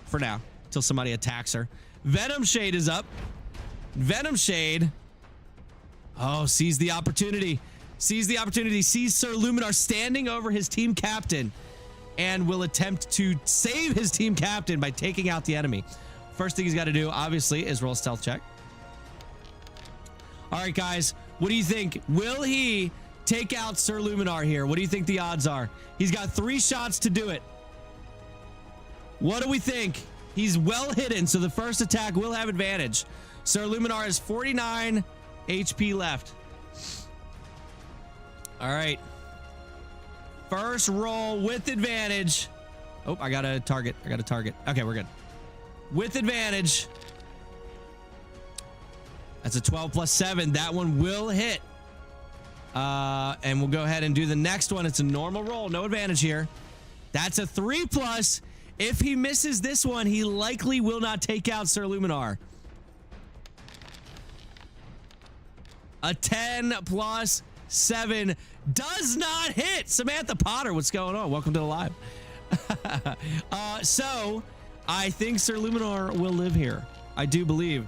For now. Until somebody attacks her. Venom Shade is up. Venom Shade. Oh, sees the opportunity. Sees the opportunity. Sees Sir Luminar standing over his team captain. And will attempt to save his team captain by taking out the enemy. First thing he's got to do, obviously, is roll a stealth check. All right, guys. What do you think? Will he take out Sir Luminar here? What do you think the odds are? He's got 3 shots to do it. What do we think? He's well hidden, so the first attack will have advantage. Sir Luminar has 49 HP left. All right. First roll with advantage. Oh, I got a target. I got a target. Okay, we're good. With advantage. That's a 12 plus 7. That one will hit. And we'll go ahead and do the next one. It's a normal roll. No advantage here. That's a 3 plus. If he misses this one, he likely will not take out Sir Luminar. A 10 plus 7 does not hit. Samantha Potter, what's going on? Welcome to the live. So I think Sir Luminar will live here. I do believe.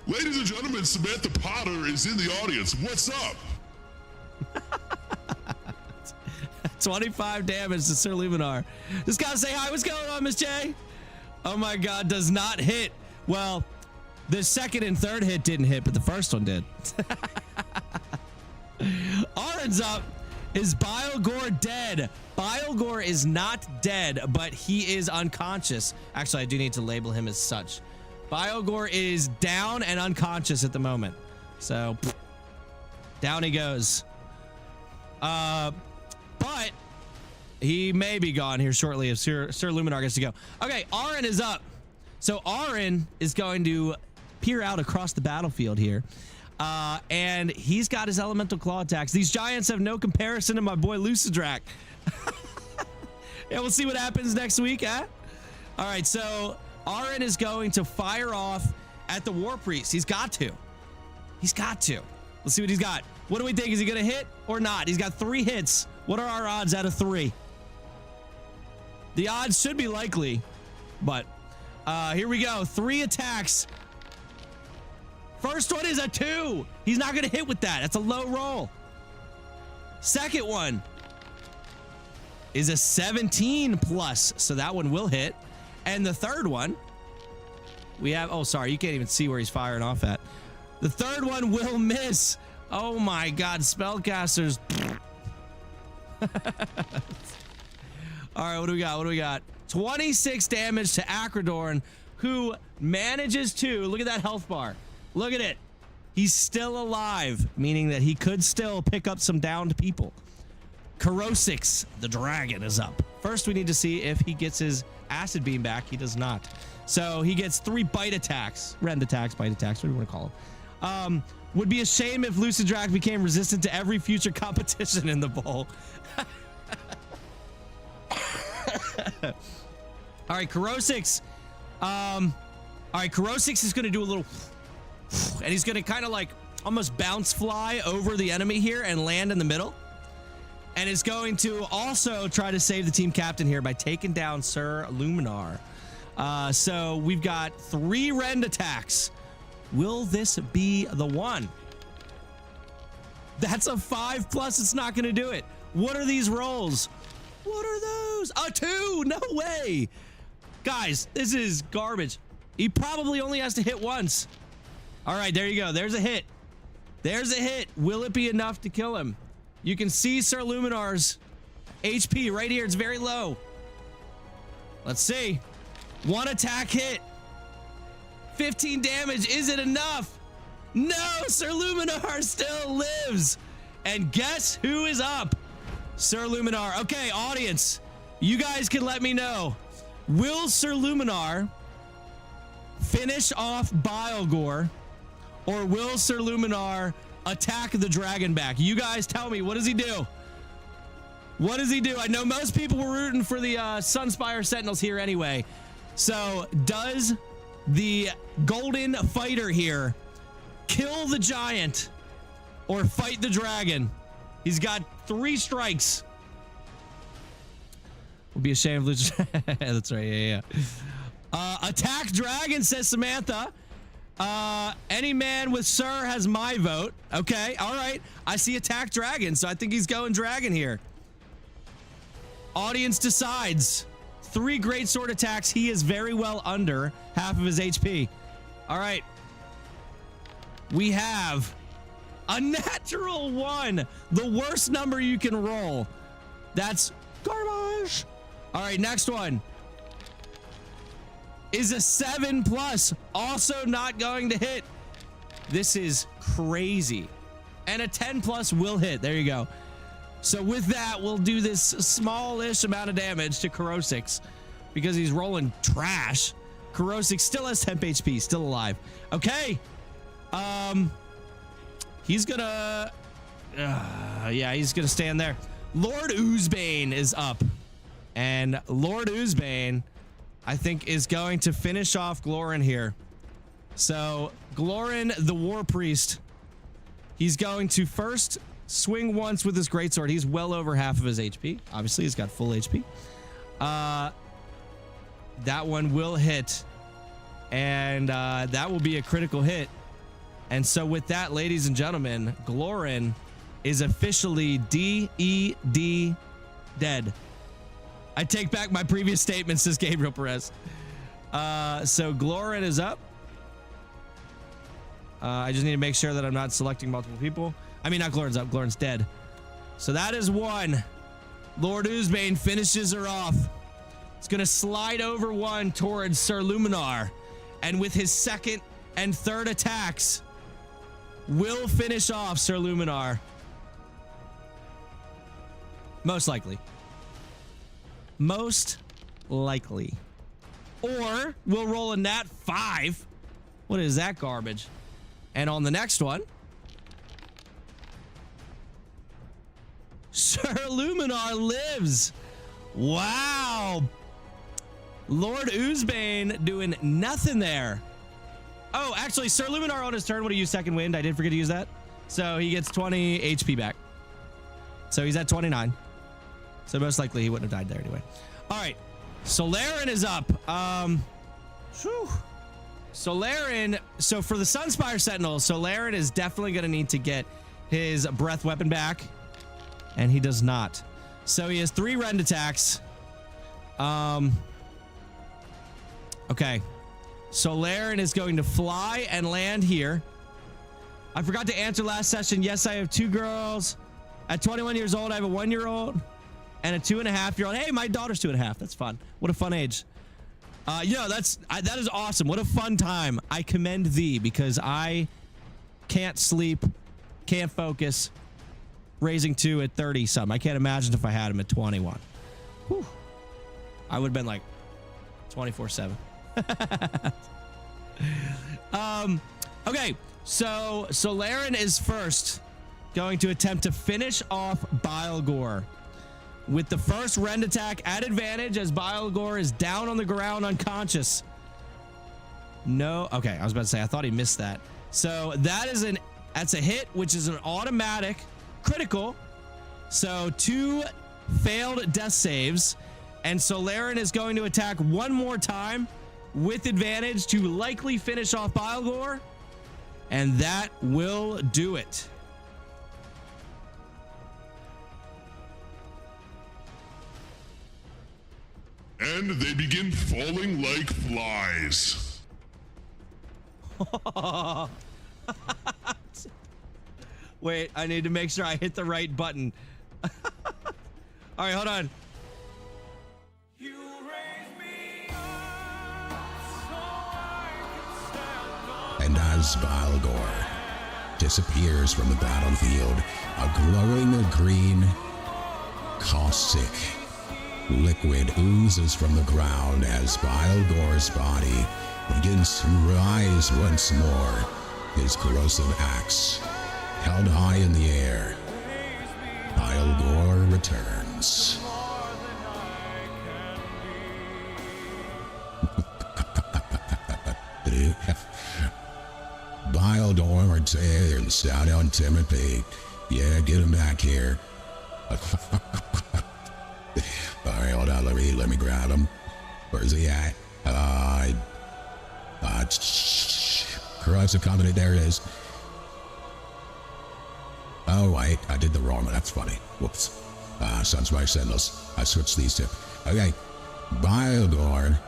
Ladies and gentlemen, Samantha Potter is in the audience. What's up? 25 damage to Sir Luminar. Just gotta say hi. What's going on, Miss J? Oh my God, does not hit. Well, the second and third hit didn't hit, but the first one did. Orin's up. Is Bilegore dead? Bilegore is not dead, but he is unconscious. Actually, I do need to label him as such. Bilegore is down and unconscious at the moment. So, down he goes. But he may be gone here shortly if Sir Luminar gets to go. Okay, Arin is up. So Arin is going to peer out across the battlefield here. And he's got his elemental claw attacks. These giants have no comparison to my boy Lucidrak. Yeah, we'll see what happens next week, huh? All right, so Arin is going to fire off at the War Priest. He's got to. He's got to. Let's see what he's got. What do we think? Is he going to hit or not? He's got 3 hits. What are our odds out of 3? The odds should be likely, but here we go. 3 attacks. First one is a 2. He's not going to hit with that. That's a low roll. Second one is a 17 plus, so that one will hit. And the third one, we have, oh, sorry, you can't even see where he's firing off at. The third one will miss. Oh my God, spellcasters. All right, what do we got? What do we got? 26 damage to Acrodorn, who manages to, look at that health bar. Look at it. He's still alive, meaning that he could still pick up some downed people. Corrosix, the dragon, is up. First, we need to see if he gets his acid beam back. He does not. So he gets 3 bite attacks. Rend attacks, bite attacks, what do you want to call them? Would be a shame if Lucidrak became resistant to every future competition in the bowl. All right, Corrosix. All right, Corrosix is going to do a little... And he's going to kind of like almost bounce fly over the enemy here and land in the middle. And is going to also try to save the team captain here by taking down Sir Luminar. So we've got 3 rend attacks. Will this be the one? That's a 5 plus. It's not going to do it. What are these rolls? What are those? A 2. No way. Guys, this is garbage. He probably only has to hit once. All right, there you go. There's a hit. There's a hit. Will it be enough to kill him? You can see Sir Luminar's HP right here. It's very low. Let's see. 1 attack hit. 15 damage. Is it enough? No, Sir Luminar still lives. And guess who is up? Sir Luminar. Okay, audience, you guys can let me know. Will Sir Luminar finish off Bilegore, or will Sir Luminar attack the dragon back? You guys tell me. What does he do? What does he do? I know most people were rooting for the Sunspire Sentinels here anyway. So does the golden fighter here kill the giant or fight the dragon? He's got 3 strikes. Would be a shame if losing. That's right. Yeah. Attack dragon, says Samantha. Any man with Sir has my vote. Okay. All right. I see attack dragon, so I think he's going dragon here. Audience decides. 3 great sword attacks. He is very well under half of his HP. All right. We have a natural 1. The worst number you can roll. That's garbage. All right, next one is a 7 plus. Also not going to hit. This is crazy. And a 10 plus will hit. There you go. So with that, we'll do this smallish amount of damage to Corrosix because he's rolling trash. Corrosix still has 10 HP, still alive. Okay. He's gonna yeah, he's gonna stand there. Lord Oozbane is up, and Lord Oozbane, I think, is going to finish off Glorin here. So Glorin, the War Priest, he's going to first swing once with his greatsword. He's well over half of his HP. Obviously, he's got full HP. That one will hit, and that will be a critical hit. And so with that, ladies and gentlemen, Glorin is officially DED dead. I take back my previous statement, says Gabriel Perez. So Glorin is up. I just need to make sure that I'm not selecting multiple people. I mean, not Glorin's up. Glorin's dead. So that is one. Lord Oozbane finishes her off. It's going to slide over one towards Sir Luminar. And with his second and third attacks, will finish off Sir Luminar. Most likely. Most likely. Or we'll roll a nat 5. What is that garbage? And on the next one, Sir Luminar lives. Wow. Lord Oozbane doing nothing there. Oh, actually, Sir Luminar on his turn would have used second wind. I did forget to use that. So he gets 20 HP back. So he's at 29. So most likely he wouldn't have died there anyway. All right. Solaren is up. Solaren. So for the Sunspire Sentinels, Solaren is definitely going to need to get his breath weapon back. And he does not. So he has 3 rend attacks. Okay. Solaren is going to fly and land here. I forgot to answer last session. Yes, I have 2 girls. At 21 years old, I have a 1-year-old and a 2.5-year-old. Hey, my daughter's 2.5. That's fun. What a fun age. That is awesome. What a fun time. I commend thee because I can't sleep, can't focus. Raising 2 at 30 something. I can't imagine if I had him at 21. Whew. I would have been like 24/7. Okay, so Solaren is first going to attempt to finish off Bilegore with the first rend attack at advantage as Bilegore is down on the ground unconscious. No, okay, I was about to say I thought he missed that. So that's a hit, which is an automatic critical. So 2 failed death saves, and Solaren is going to attack one more time with advantage to likely finish off Bilegore, and that will do it. And they begin falling like flies. Wait, I need to make sure I hit the right button. All right, hold on. And as Bilegore disappears from the battlefield, a glowing green, caustic liquid oozes from the ground as Bilegore's body begins to rise once more, his corrosive axe held high in the air. Bilegore returns. Biledore returns out on Timothy. Yeah, get him back here. Alright, hold on, let me grab him. Where's he at? Corrosive Covenant, there it is. Oh, wait, I did the wrong one. That's funny. Whoops. Sunspire Sentinels. I switched these two. Okay. Bilegore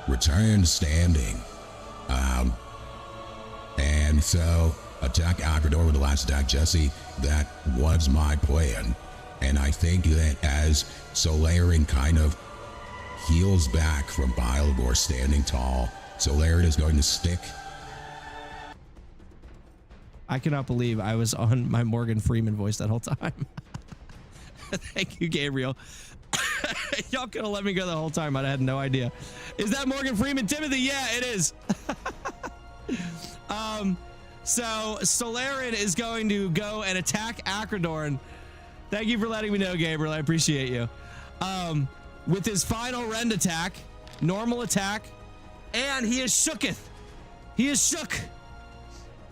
returns standing. And so, attack Acridor with the last attack, Jesse. That was my plan. And I think that as Solaren kind of heals back from Bilegore standing tall, Solaren is going to stick. I cannot believe I was on my Morgan Freeman voice that whole time. Thank you, Gabriel. Y'all could have let me go the whole time. I had no idea. Is that Morgan Freeman, Timothy? Yeah, it is. So Solaren is going to go and attack Acridorn. Thank you for letting me know, Gabriel. I appreciate you. With his final rend attack, normal attack, and he is shooketh. He is shook.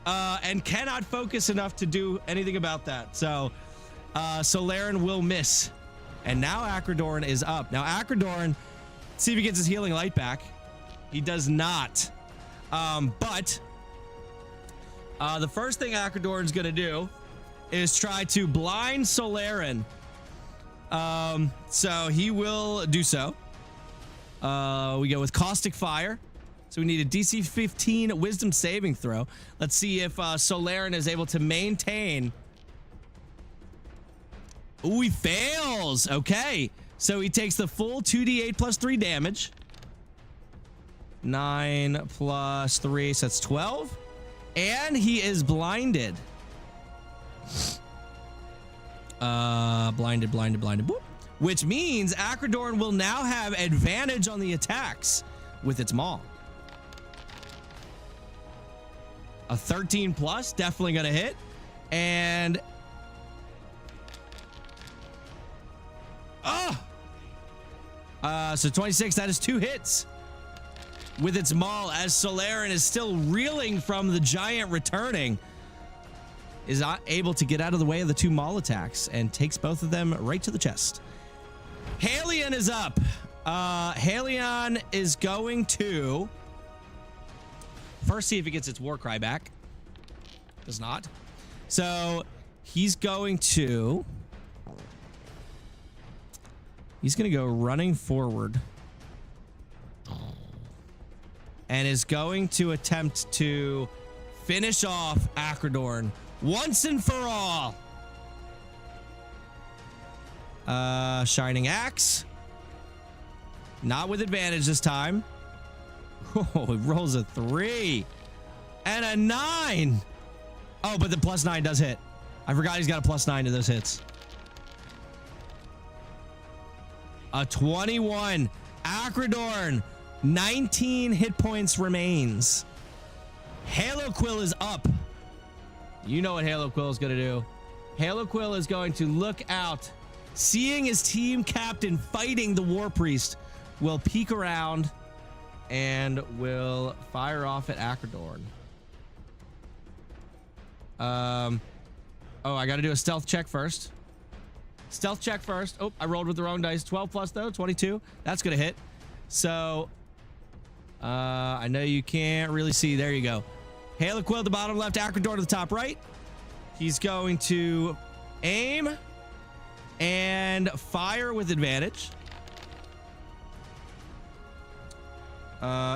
And cannot focus enough to do anything about that. So Solaren will miss. And now Acridorn is up. Now Acridorn, see if he gets his healing light back. He does not. But the first thing Acridorn's going to do is try to blind Solaren. So he will do so. We go with Caustic Fire. So we need a DC 15 Wisdom saving throw. Let's see if Solaren is able to maintain Ooh, he fails. Okay. So he takes the full 2d8 plus 3 damage. 9 plus 3, so that's 12. And he is blinded. Blinded. Boop. Which means Acridorn will now have advantage on the attacks with its maul. A 13 plus, definitely gonna hit. And so 26, that is 2 hits with its maul, as Solaren is still reeling from the giant returning. Is not able to get out of the way of the 2 maul attacks and takes both of them right to the chest. Halion is up. Halion is going to first see if it gets its war cry back. Does not. So he's going to go running forward and is going to attempt to finish off Acridorn once and for all. Shining Axe. Not with advantage this time. Oh, he rolls a 3 and a 9. Oh, but the +9 does hit. I forgot he's got a +9 to those hits. A 21. Acridorn, 19 hit points remains. Halo Quill is up. You know what Halo Quill is going to do. Halo Quill is going to look out. Seeing his team captain fighting the War Priest, will peek around and will fire off at Acridorn. Oh, I got to do a stealth check first. Stealth check first. Oh, I rolled with the wrong dice. 12 plus though, 22. That's going to hit. So, I know you can't really see. There you go. Halo Quill at the bottom left, Acridorn to the top right. He's going to aim and fire with advantage.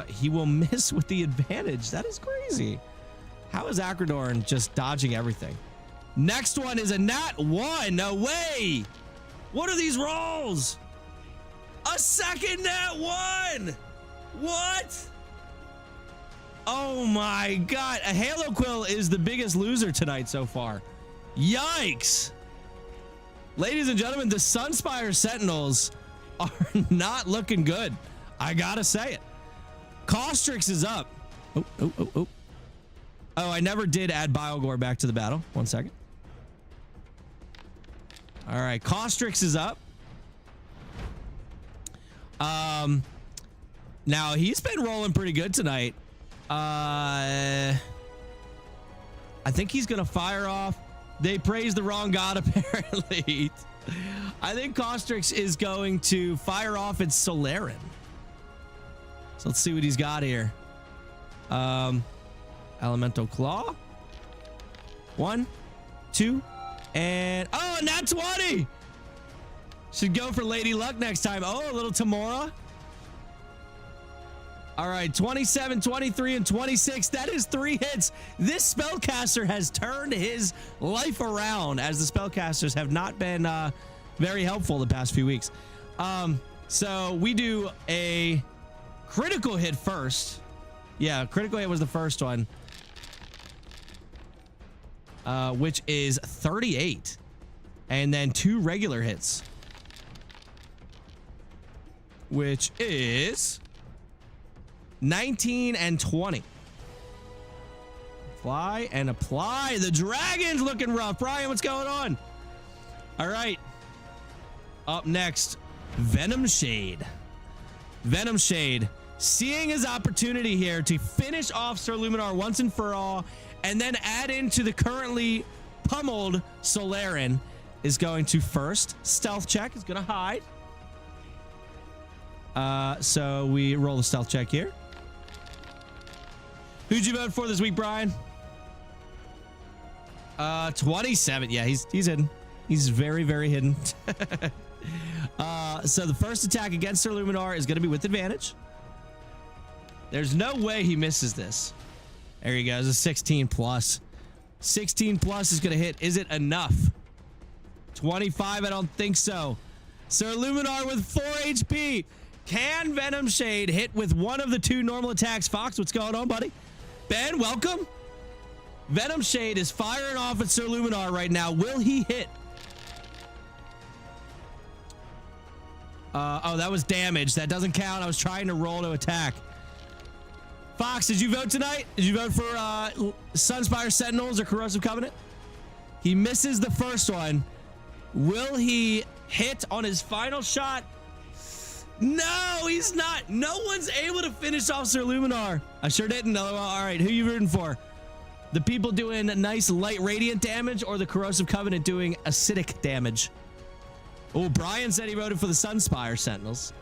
He will miss with the advantage. That is crazy. How is Acridorn just dodging everything? Next one is a nat 1. No way. What are these rolls? A second nat 1. What? Oh my God. A Halo Quill is the biggest loser tonight so far. Yikes. Ladies and gentlemen, the Sunspire Sentinels are not looking good. I gotta say it. Costrix is up. Oh, I never did add Biogore back to the battle. 1 second. All right, Costrix is up. Now he's been rolling pretty good tonight. I think he's gonna fire off. They praise the wrong god, apparently. I think Costrix is going to fire off its Solaren. So let's see what he's got here. Elemental Claw. 1, 2, and oh, nat 20. Should go for Lady Luck next time. Oh, a little Tamora. All right, 27, 23, and 26. That is 3 hits. This spellcaster has turned his life around, as the spellcasters have not been very helpful the past few weeks. So we do a critical hit first. Yeah, critical hit was the first one, which is 38, and then 2 regular hits, which is 19 and 20. Fly and apply. The dragon's looking rough. Brian, what's going on? All right. Up next, Venom Shade. Venom Shade, seeing his opportunity here to finish off Sir Luminar once and for all, and then add into the currently pummeled Solaren, is going to first stealth check. Is going to hide. So we roll the stealth check here. Who'd you vote for this week, Brian? 27. Yeah, he's hidden. He's very, very hidden. So the first attack against Sir Luminar is going to be with advantage. There's no way he misses this. There he goes, a 16 plus. 16 plus is going to hit. Is it enough 25, I don't think so. Sir Luminar with 4 HP. Can Venom Shade hit with one of the 2 normal attacks? Fox, what's going on, buddy? Ben, welcome. Venom Shade is firing off at Sir Luminar right now. Will he hit? Oh, that was damage. That doesn't count. I was trying to roll to attack. Fox, did you vote tonight? Did you vote for Sunspire Sentinels or Corrosive Covenant? He misses the first one. Will he hit on his final shot? No, he's not. No one's able to finish off Sir Luminar. I sure didn't. All right, who you rooting for? The people doing nice light radiant damage or the Corrosive Covenant doing acidic damage? Oh, Brian said he voted for the Sunspire Sentinels.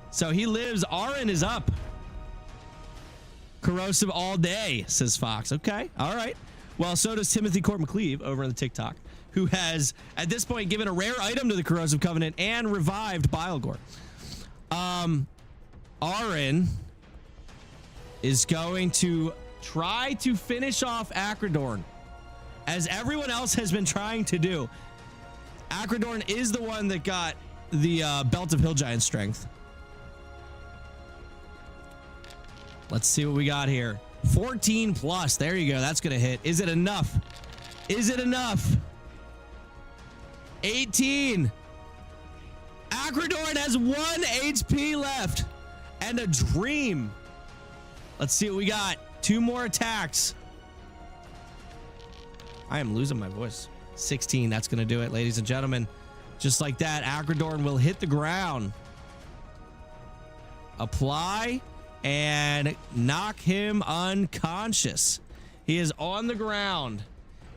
So he lives. Aaron is up. Corrosive all day, says Fox. Okay, all right. Well, so does Timothy Court McCleve over on the TikTok, who has, at this point, given a rare item to the Corrosive Covenant and revived Bilegore. Aaron is going to try to finish off Acridorn, as everyone else has been trying to do. Acridorn is the one that got the Belt of Hill Giant strength. Let's see what we got here. 14 plus. There you go. That's going to hit. Is it enough? Is it enough? 18. Acridorn has 1 HP left and a dream. Let's see what we got. 2 more attacks. I am losing my voice. 16. That's going to do it, ladies and gentlemen. Just like that, Acridorn will hit the ground. Apply and knock him unconscious. He is on the ground.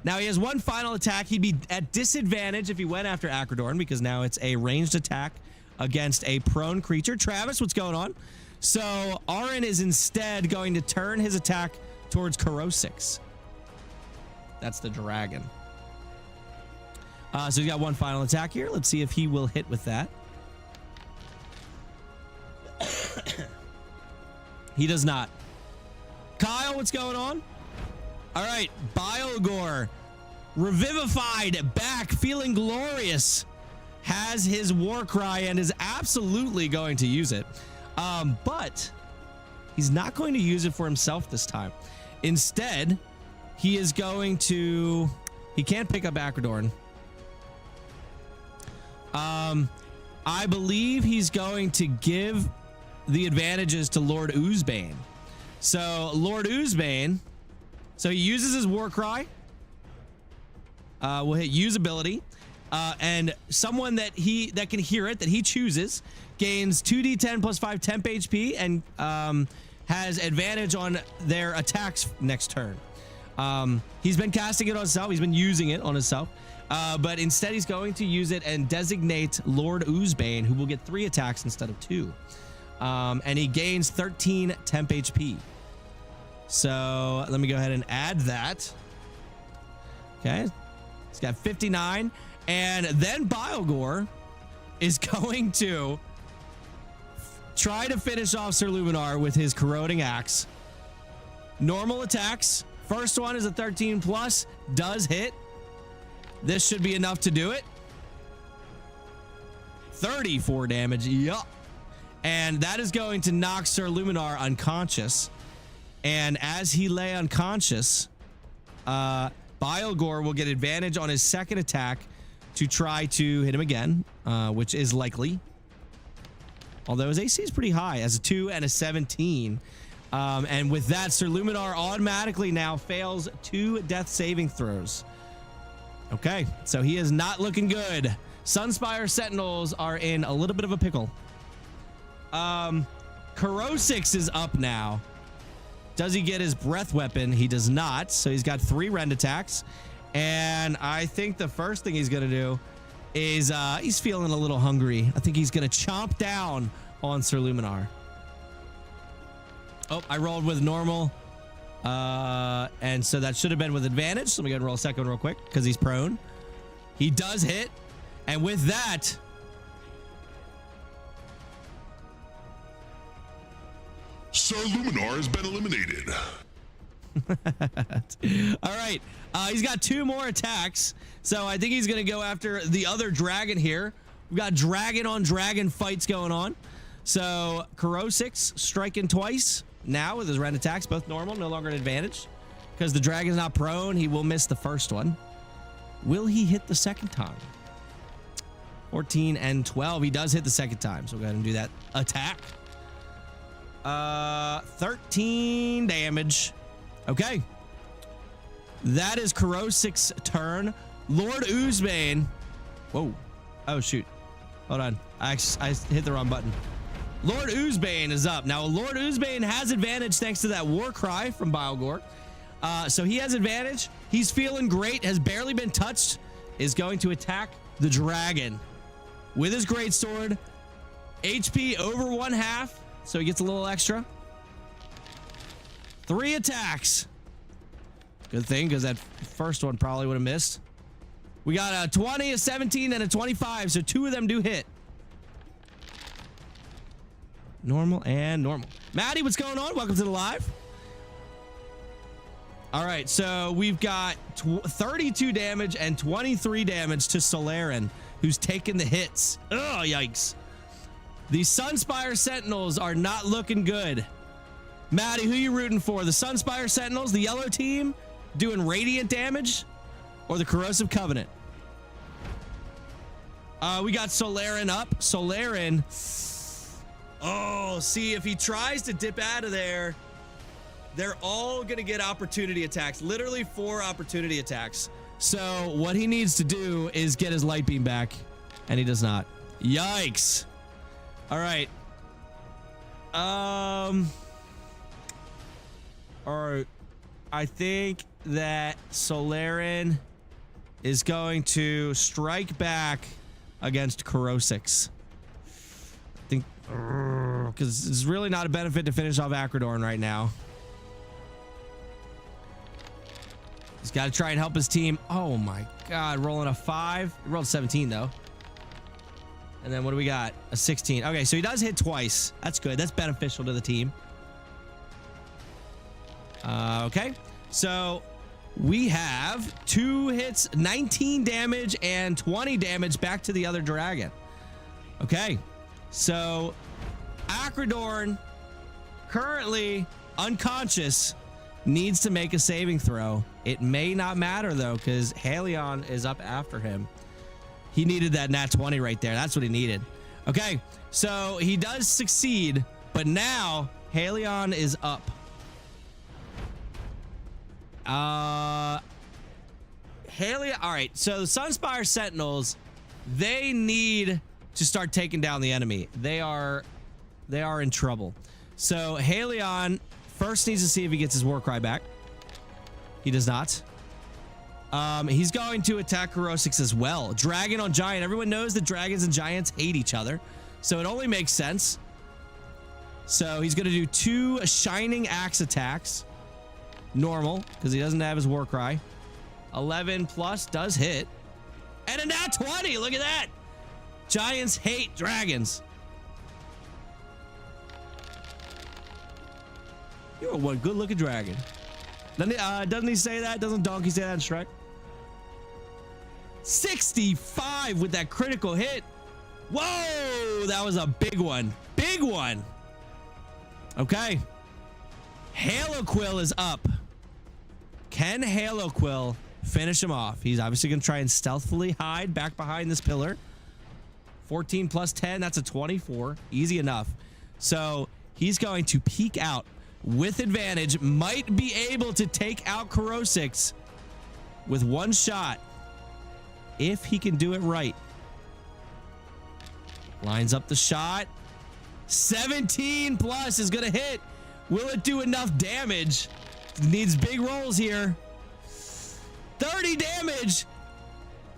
Now he has 1 final attack. He'd be at disadvantage if he went after Acridorn, because now it's a ranged attack against a prone creature. Travis, what's going on? So Aaron is instead going to turn his attack towards Corrosix. That's the dragon. So he's got 1 final attack here. Let's see if he will hit with that. He does not. Kyle, what's going on? All right, Bilegore, revivified, back, feeling glorious, has his war cry and is absolutely going to use it. But he's not going to use it for himself this time. Instead, he is going to... He can't pick up Acridorn. I believe he's going to give the advantages to Lord Oozebane. So Lord Oozebane, so he uses his war cry, will hit usability, and someone that can hear it, that he chooses, gains 2d10 plus 5 temp HP and has advantage on their attacks next turn. He's been casting it on himself. He's been using it on himself. But instead he's going to use it and designate Lord Oozebane, who will get 3 attacks instead of 2. And he gains 13 temp HP. So let me go ahead and add that. Okay. He's got 59. And then Bilegore is going to try to finish off Sir Luminar with his corroding axe. Normal attacks. First one is a 13 plus, does hit. This should be enough to do it. 34 damage. Yup. And that is going to knock Sir Luminar unconscious. And as he lay unconscious, Bilegore will get advantage on his second attack to try to hit him again, which is likely. Although his AC is pretty high, as a 2 and a 17. And with that, Sir Luminar automatically now fails 2 death saving throws. Okay, so he is not looking good. Sunspire Sentinels are in a little bit of a pickle. Corrosix is up now. Does he get his breath weapon? He does not. So he's got 3 rend attacks. And I think the first thing he's going to do is he's feeling a little hungry. I think he's going to chomp down on Sir Luminar. Oh, I rolled with normal. And so that should have been with advantage. So let me go and roll a second one real quick because he's prone. He does hit. And with that, Sir Luminar has been eliminated. All right. He's got 2 more attacks. So I think he's going to go after the other dragon here. We've got dragon on dragon fights going on. So Corrosix striking twice now with his rend attacks, both normal, no longer an advantage. Because the dragon's not prone, he will miss the first one. Will he hit the second time? 14 and 12. He does hit the second time. So we'll go ahead and do that attack. 13 damage. Okay. That is Corrosic's turn. Lord Oozebane. Whoa. Oh, shoot. Hold on. I hit the wrong button. Lord Oozebane is up. Now, Lord Oozebane has advantage thanks to that war cry from Bilegore. So he has advantage. He's feeling great. Has barely been touched. Is going to attack the dragon with his greatsword. HP over 1/2. So he gets a little extra. 3 attacks. Good thing, because that first one probably would have missed. We got a 20, a 17, and a 25. So 2 of them do hit. Normal and normal. Maddie, what's going on? Welcome to the live. All right, so we've got 32 damage and 23 damage to Solaren, who's taking the hits. Oh, yikes. The Sunspire Sentinels are not looking good. Maddie, who you rooting for? The Sunspire Sentinels, the yellow team, doing radiant damage, or the Corrosive Covenant? We got Solaren up. Solaren. Oh, see, if he tries to dip out of there, they're all going to get opportunity attacks. Literally 4 opportunity attacks. So what he needs to do is get his light beam back, and he does not. Yikes. All right. Or I think that Solaren is going to strike back against Corrosix. I think because it's really not a benefit to finish off Acridorn right now. He's got to try and help his team. Oh my God, rolling a 5. He rolled 17 though. And then what do we got? A 16. Okay, so he does hit twice. That's good. That's beneficial to the team. Okay, so we have 2 hits, 19 damage and 20 damage back to the other dragon. Okay, so Acridorn, currently unconscious, needs to make a saving throw. It may not matter though, because Halion is up after him. He needed that nat 20 right there. That's what he needed. Okay, so he does succeed, but now Halion is up. Halion. All right, so the Sunspire Sentinels, they need to start taking down the enemy. They are in trouble. So Halion first needs to see if he gets his war cry back. He does not. He's going to attack Corrosix as well. Dragon on giant. Everyone knows that dragons and giants hate each other, so it only makes sense. So he's going to do 2 shining axe attacks. Normal, because he doesn't have his war cry. 11 plus does hit. And a nat 20. Look at that. Giants hate dragons. You're one good looking dragon. Doesn't he say that? Doesn't Donkey say that in Shrek? 65 with that critical hit. Whoa, that was a big one. Big one. Okay. Haloquill is up. Can Haloquill finish him off? He's obviously going to try and stealthily hide back behind this pillar. 14 plus 10, that's a 24. Easy enough. So he's going to peek out with advantage. Might be able to take out Corrosix with 1 shot if he can do it right. Lines up the shot. 17 plus is going to hit. Will it do enough damage? Needs big rolls here. 30 damage.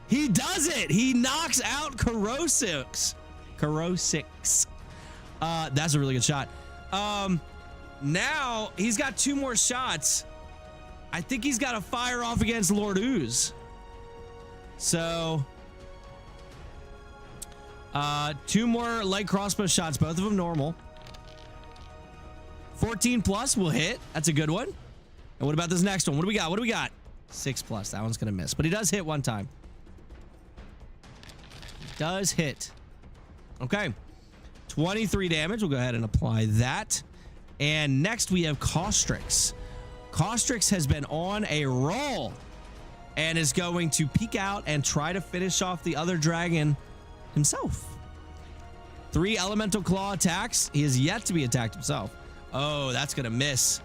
He does it. He knocks out Corrosix. That's a really good shot. Now he's got 2 more shots. I think he's got to fire off against Lord Ooze. So 2 more light crossbow shots, both of them normal. 14 plus will hit. That's a good one. And what about this next one? What do we got? What do we got? 6+. That one's going to miss. But he does hit one time. He does hit. Okay. 23 damage. We'll go ahead and apply that. And next we have Caustrix. Caustrix has been on a roll and is going to peek out and try to finish off the other dragon himself. 3 elemental claw attacks. He has yet to be attacked himself. Oh, that's going to miss.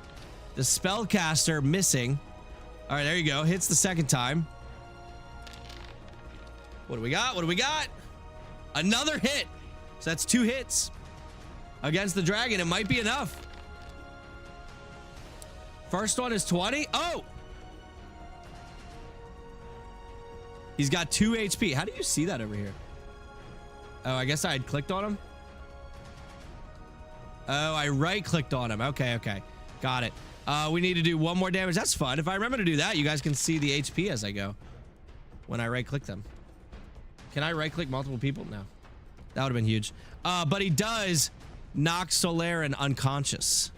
The spellcaster missing. All right, there you go. Hits the second time. What do we got? What do we got? Another hit. So that's 2 hits against the dragon. It might be enough. First one is 20. Oh! He's got 2 HP. How do you see that over here? Oh, I guess I had clicked on him. Oh, I right-clicked on him. Okay, okay. Got it. We need to do 1 more damage. That's fun. If I remember to do that, you guys can see the HP as I go when I right-click them. Can I right-click multiple people? No. That would have been huge. But he does knock Solarin unconscious.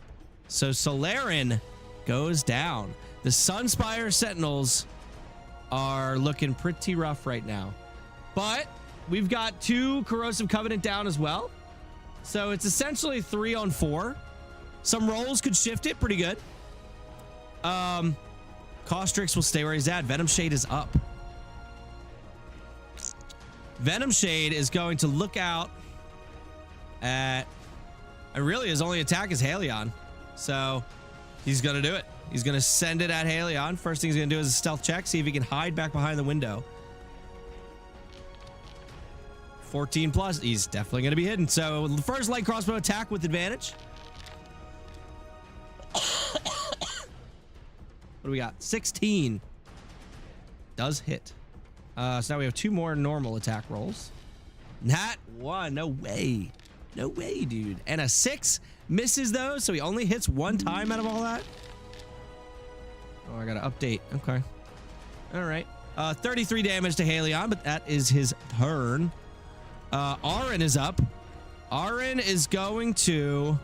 So Solarin goes down. The Sunspire Sentinels are looking pretty rough right now. But we've got 2 Corrosive Covenant down as well. So it's essentially 3 on 4. Some rolls could shift it pretty good. Caustrix will stay where he's at. Venom Shade is up. Venom Shade is going to look out at... And really, his only attack is Halion. So he's going to do it. He's going to send it at Halion. First thing he's going to do is a stealth check. See if he can hide back behind the window. 14+. He's definitely going to be hidden. So the first light crossbow attack with advantage. What do we got? 16. Does hit. So now we have 2 more normal attack rolls. Not 1. No way. No way, dude. And a 6 misses those. So he only hits 1 time out of all that. Oh, I got to update. Okay. All right. 33 damage to Halion, but that is his turn. Aaron is up. Aaron is going to...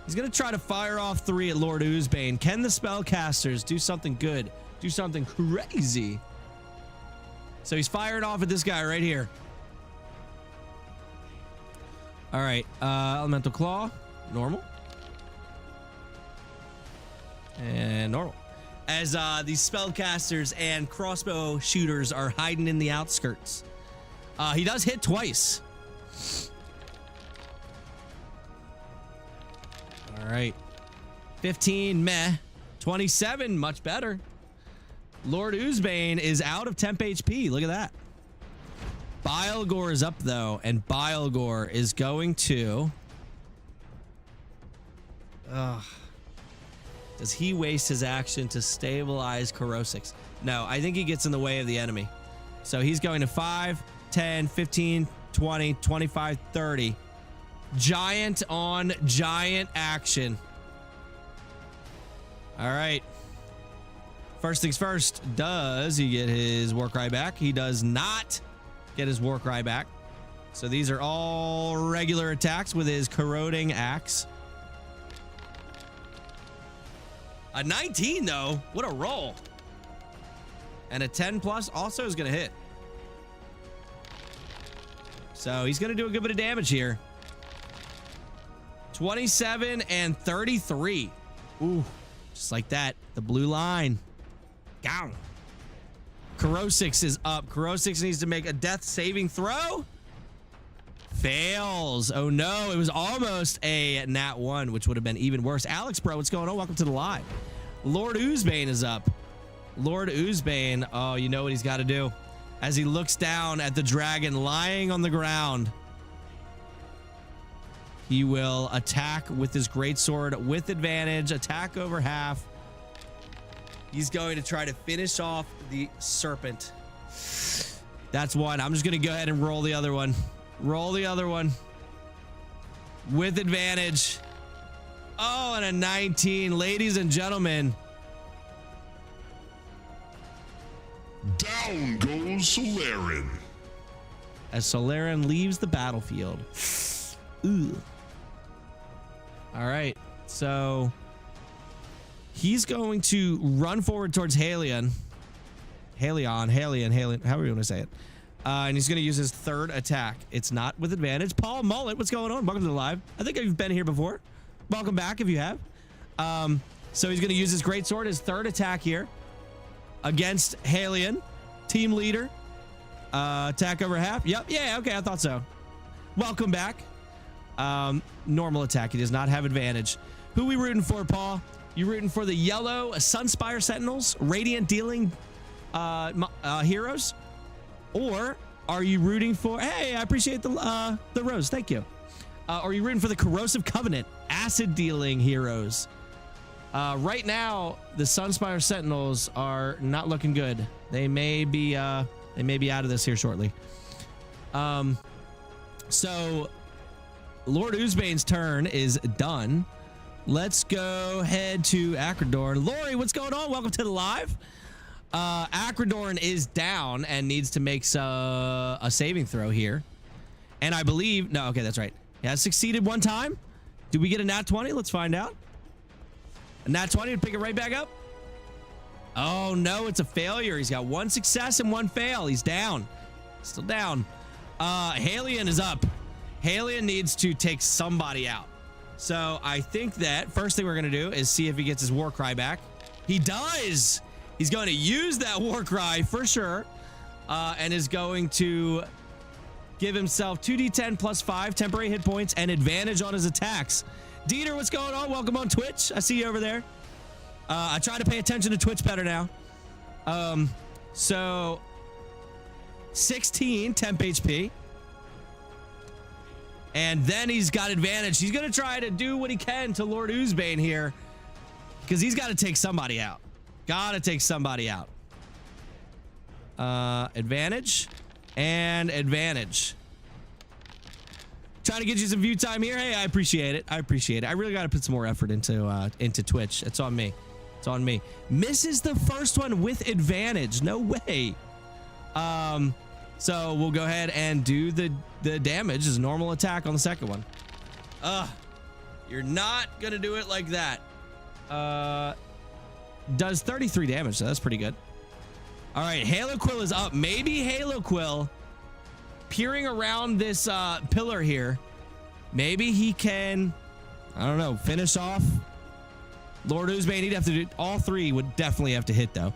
He's going to try to fire off 3 at Lord Oozbane. Can the spellcasters do something good? Do something crazy? So he's fired off at this guy right here. All right. Elemental Claw. Normal. And normal. As these spellcasters and crossbow shooters are hiding in the outskirts. He does hit twice. All right. 15, meh. 27, much better. Lord Oozbane is out of temp HP. Look at that. Bilegore is up, though, and Bilegore is going to... Does he waste his action to stabilize Corrosix? No, I think he gets in the way of the enemy. So he's going to 5, 10, 15, 20, 25, 30. Giant on giant action. All right. First things first, does he get his Warcry back? He does not get his Warcry back. So these are all regular attacks with his corroding axe. A 19, though. What a roll. And a 10+ also is going to hit. So he's going to do a good bit of damage here. 27 and 33. Ooh, just like that. The blue line. Down. Corrosix is up. Corrosix needs to make a death saving throw. Fails. Oh no, it was almost a nat 1, which would have been even worse. Alex, bro, what's going on? Welcome to the live. Lord Oozbane is up. Lord Oozbane, oh, you know what he's got to do. As he looks down at the dragon lying on the ground, he will attack with his greatsword with advantage. Attack over half. He's going to try to finish off the serpent. That's one. I'm just going to go ahead and roll the other one. Roll the other one. With advantage. Oh, and a 19. Ladies and gentlemen. Down goes Solarin. As Solarin leaves the battlefield. Ooh. All right. So... He's going to run forward towards Halion, however you want to say it. And he's going to use his third attack. It's not with advantage. Paul Mullet, what's going on? Welcome to the live. I think you've been here before. Welcome back if you have. So he's going to use his greatsword, his third attack here against Halion, team leader. Attack over half. Yep. Yeah. Okay. I thought so. Welcome back. Normal attack. He does not have advantage. Who we rooting for, Paul? You rooting for the yellow Sunspire Sentinels, radiant dealing heroes? Or are you rooting for, hey, I appreciate the rose, thank you. Are you rooting for the Corrosive Covenant, acid dealing heroes? Right now, the Sunspire Sentinels are not looking good. They may be out of this here shortly. So Lord Oozbane's turn is done. Let's go head to Acridorn. Lori, what's going on? Welcome to the live. Acridorn is down and needs to make a saving throw here. And I believe, no, okay, that's right. He has succeeded one time. Do we get a nat 20? Let's find out. A nat 20 would pick it right back up. Oh no, it's a failure. He's got one success and one fail. He's down. Still down. Halion is up. Halion needs to take somebody out. So I think that first thing we're going to do is see if he gets his war cry back. He does. He's going to use that war cry for sure, and is going to give himself 2d10 plus 5 temporary hit points and advantage on his attacks. Dieter, what's going on? Welcome on Twitch. I see you over there. I try to pay attention to Twitch better now. So 16 temp HP. And then he's got advantage. He's going to try to do what he can to Lord Oozbane here, because he's got to take somebody out. Got to take somebody out. Advantage and advantage. Trying to get you some view time here. Hey, I appreciate it. I appreciate it. I really got to put some more effort into Twitch. It's on me. It's on me. Misses the first one with advantage. No way. So we'll go ahead and do the damage as normal attack on the second one. You're not gonna do it like that. Does 33 damage, so that's pretty good. All right, Halo Quill is up. Maybe Halo Quill peering around this pillar here. Maybe he can, I don't know, finish off Lord Oozbane. He'd have to do, all three would definitely have to hit though.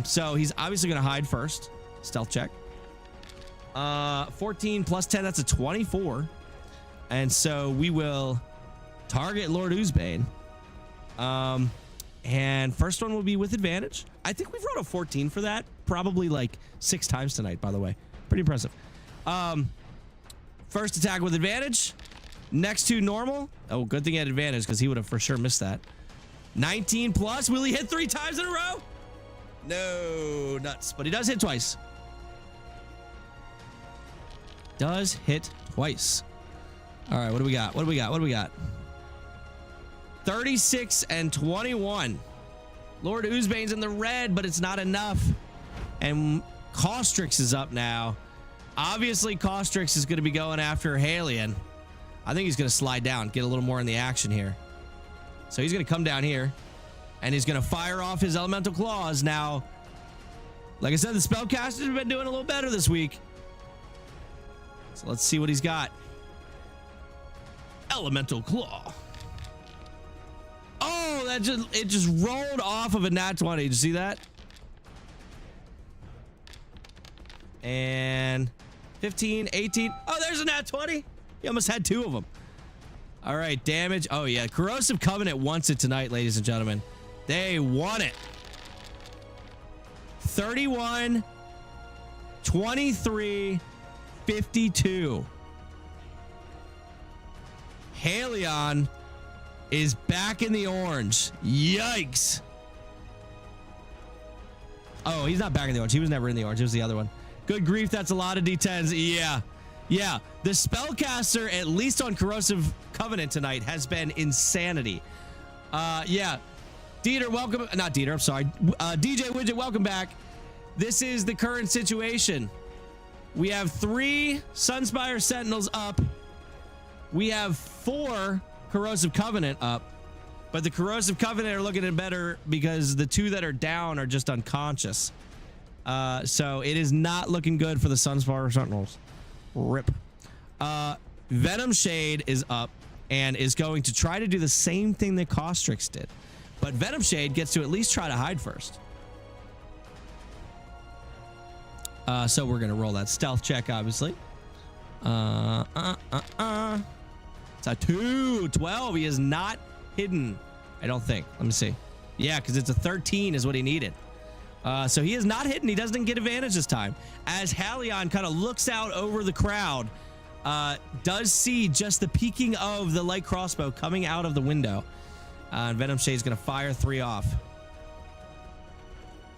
So he's obviously gonna hide first. Stealth check. 14 plus 10, that's a 24. And so we will target Lord Oozbane. And first one will be with advantage. I think we've rolled a 14 for that probably like 6 times tonight, by the way. Pretty impressive. First attack with advantage. Next two normal. Oh, good thing he had advantage because he would have for sure missed that. 19 plus. Will he hit 3 times in a row? No, nuts. But he does hit twice. Does hit twice. All right, what do we got? What do we got? What do we got? 36 and 21. Lord Oozbane's in the red, but it's not enough. And Caustrix is up now. Obviously, Caustrix is going to be going after Halion. I think he's going to slide down, get a little more in the action here. So he's going to come down here, and he's going to fire off his elemental claws. Now, like I said, the spellcasters have been doing a little better this week. So let's see what he's got. Elemental claw. Oh, it just rolled off of a nat 20. Did you see that? And 15, 18. Oh, there's a nat 20. He almost had 2 of them. All right, damage. Oh, yeah. Corrosive Covenant wants it tonight, ladies and gentlemen. They want it. 31, 23, 52. Halion is back in the orange. Yikes. Oh, he's not back in the orange. He was never in the orange. It was the other one. Good grief, that's a lot of D10s. Yeah. Yeah. The spellcaster, at least on Corrosive Covenant tonight, has been insanity. Yeah. Dieter, welcome. Not Dieter, I'm sorry. DJ Widget, welcome back. This is the current situation. We have 3 Sunspire Sentinels up. We have 4 Corrosive Covenant up. But the Corrosive Covenant are looking at better because the 2 that are down are just unconscious. So it is not looking good for the Sunspire Sentinels. Rip. Venom Shade is up and is going to try to do the same thing that Caustrix did. But Venom Shade gets to at least try to hide first. So we're going to roll that stealth check, obviously. It's a 2. 12. He is not hidden, I don't think. Let me see. Yeah, because it's a 13 is what he needed. So he is not hidden. He doesn't get advantage this time. As Halion kind of looks out over the crowd, does see just the peeking of the light crossbow coming out of the window. And Venom Shade is going to fire 3 off.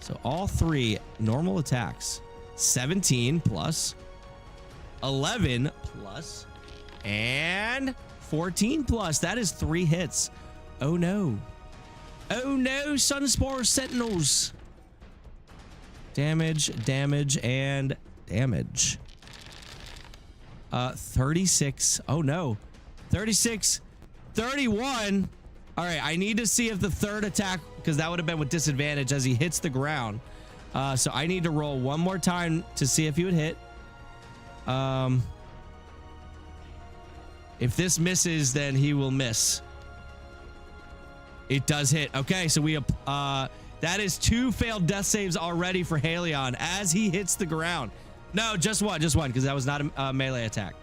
So all 3 normal attacks. 17 plus, 11 plus, and 14 plus. That is 3 hits. Oh no. Oh no, Sunspire Sentinels. Damage, damage, and damage. 36. Oh no. 36, 31. All right, I need to see if the 3rd attack, because that would have been with disadvantage as he hits the ground. So I need to roll one more time to see if he would hit. If this misses, then he will miss. It does hit. Okay, so we that is 2 failed death saves already for Halion as he hits the ground. No, just one, because that was not a melee attack.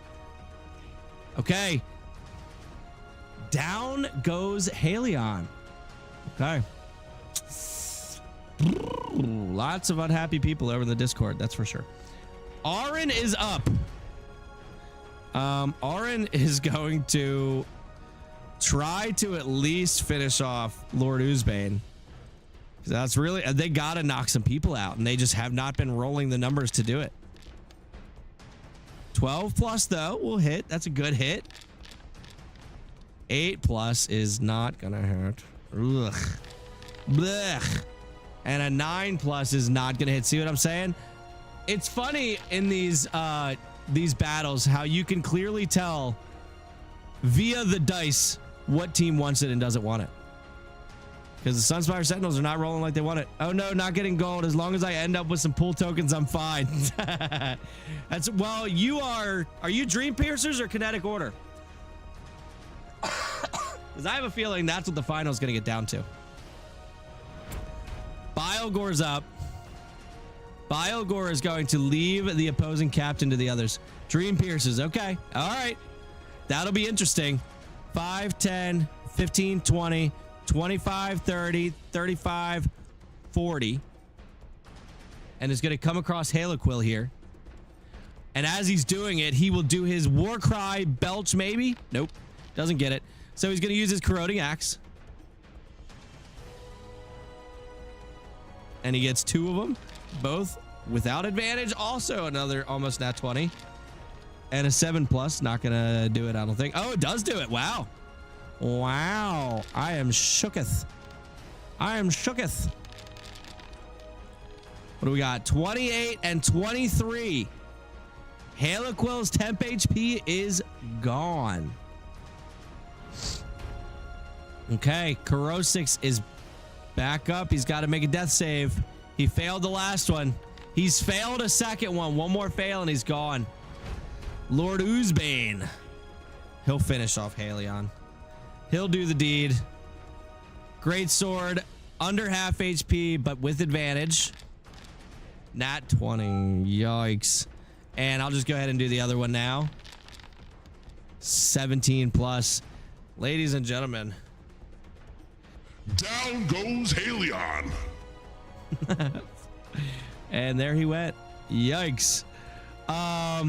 Okay. Down goes Halion. Okay. Lots of unhappy people over in the Discord, that's for sure. Auron is up. Auron is going to try to at least finish off Lord Oozbane. That's really, they gotta knock some people out, and they just have not been rolling the numbers to do it. 12 plus though will hit. That's a good hit. 8 plus is not gonna hurt. Ugh. Blech. And a 9 plus is not gonna hit. See what I'm saying? It's funny in these battles how you can clearly tell via the dice what team wants it and doesn't want it. Because the Sunspire Sentinels are not rolling like they want it. Oh no, not getting gold. As long as I end up with some pool tokens, I'm fine. That's, well, you are you Dream Piercers or Kinetic Order? Because I have a feeling that's what the final is going to get down to. Bilegore's up. Bilegore is going to leave the opposing captain to the others. Dream Piercers. Okay. All right. That'll be interesting. 5, 10, 15, 20, 25, 30, 35, 40. And is going to come across Haloquill here. And as he's doing it, he will do his Warcry Belch, maybe? Nope. Doesn't get it. So he's going to use his Corroding Axe. And he gets 2 of them, both without advantage. Also another almost nat 20. And a 7 plus. Not going to do it, I don't think. Oh, it does do it. Wow. Wow. I am shooketh. I am shooketh. What do we got? 28 and 23. Haloquill's temp HP is gone. Okay, Corrosix is back up. He's got to make a death save. He failed the last one. He's failed a second one. One more fail and he's gone. Lord Oozbane. He'll finish off Halion. He'll do the deed. Great sword, under half HP, but with advantage. Nat 20. Yikes. And I'll just go ahead and do the other one now. 17 plus. Ladies and gentlemen. Down goes Halion. And there he went. Yikes. I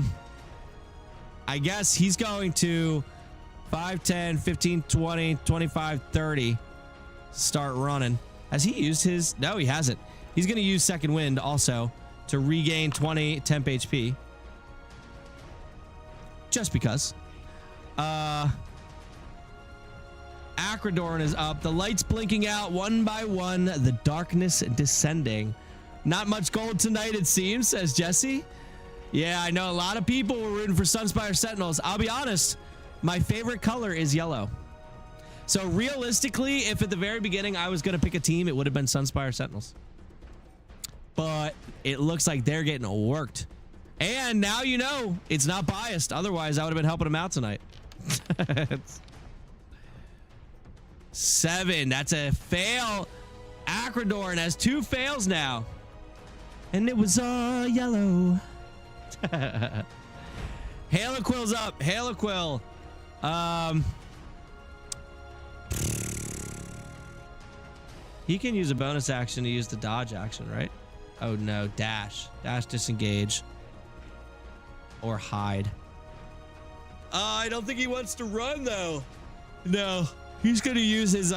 guess he's going to 5, 10, 15, 20, 25, 30. Start running. Has he used his? No, he hasn't. He's going to use Second Wind also to regain 20 temp HP. Just because. Acrodorn is up. The lights blinking out one by one. The darkness descending. Not much gold tonight, it seems, says Jesse. Yeah, I know a lot of people were rooting for Sunspire Sentinels. I'll be honest, my favorite color is yellow. So realistically, if at the very beginning I was going to pick a team, it would have been Sunspire Sentinels. But it looks like they're getting worked. And now you know it's not biased. Otherwise, I would have been helping them out tonight. 7. That's a fail. Acrodorn has 2 fails now. And it was yellow. Haloquill's up. Haloquill. He can use a bonus action to use the dodge action, right? Oh no, dash. Dash, disengage. Or hide. I don't think he wants to run though. No. He's gonna use his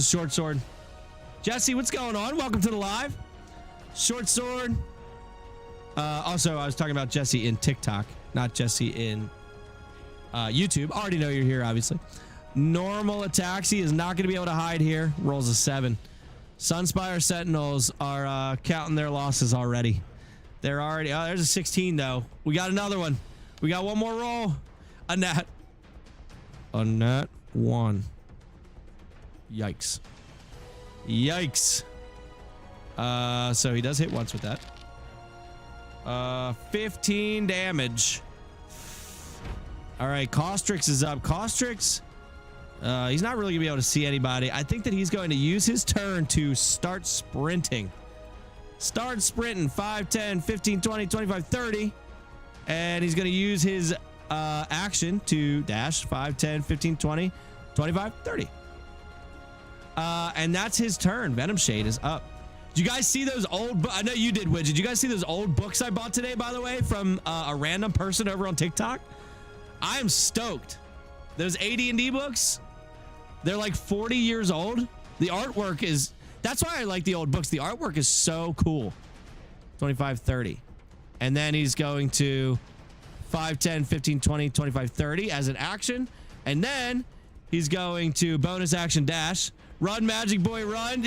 short sword. Jesse, what's going on? Welcome to the live. Short sword. Also, I was talking about Jesse in TikTok, not Jesse in YouTube. Already know you're here, obviously. Normal attacks. He is not going to be able to hide here. Rolls a 7. Sunspire Sentinels are counting their losses already. They're already... Oh, there's a 16, though. We got another one. We got one more roll. A nat. A nat 1. Yikes. Yikes. So he does hit once with that. 15 damage. All right, Costrix is up. Costrix, he's not really gonna be able to see anybody. I think that he's going to use his turn to start sprinting. Start sprinting. 5, 10, 15, 20, 25, 30. And he's gonna use his action to dash 5, 10, 15, 20, 25, 30. And that's his turn. Venom Shade is up. Did you guys see those old I know you did, Widget. Did you guys see those old books I bought today, by the way, from a random person over on TikTok? I am stoked. Those AD&D books, they're like 40 years old. The artwork is... That's why I like the old books. The artwork is so cool. 25, 30. And then he's going to 5, 10, 15, 20, 25, 30 as an action. And then he's going to bonus action dash. Run, Magic Boy, run.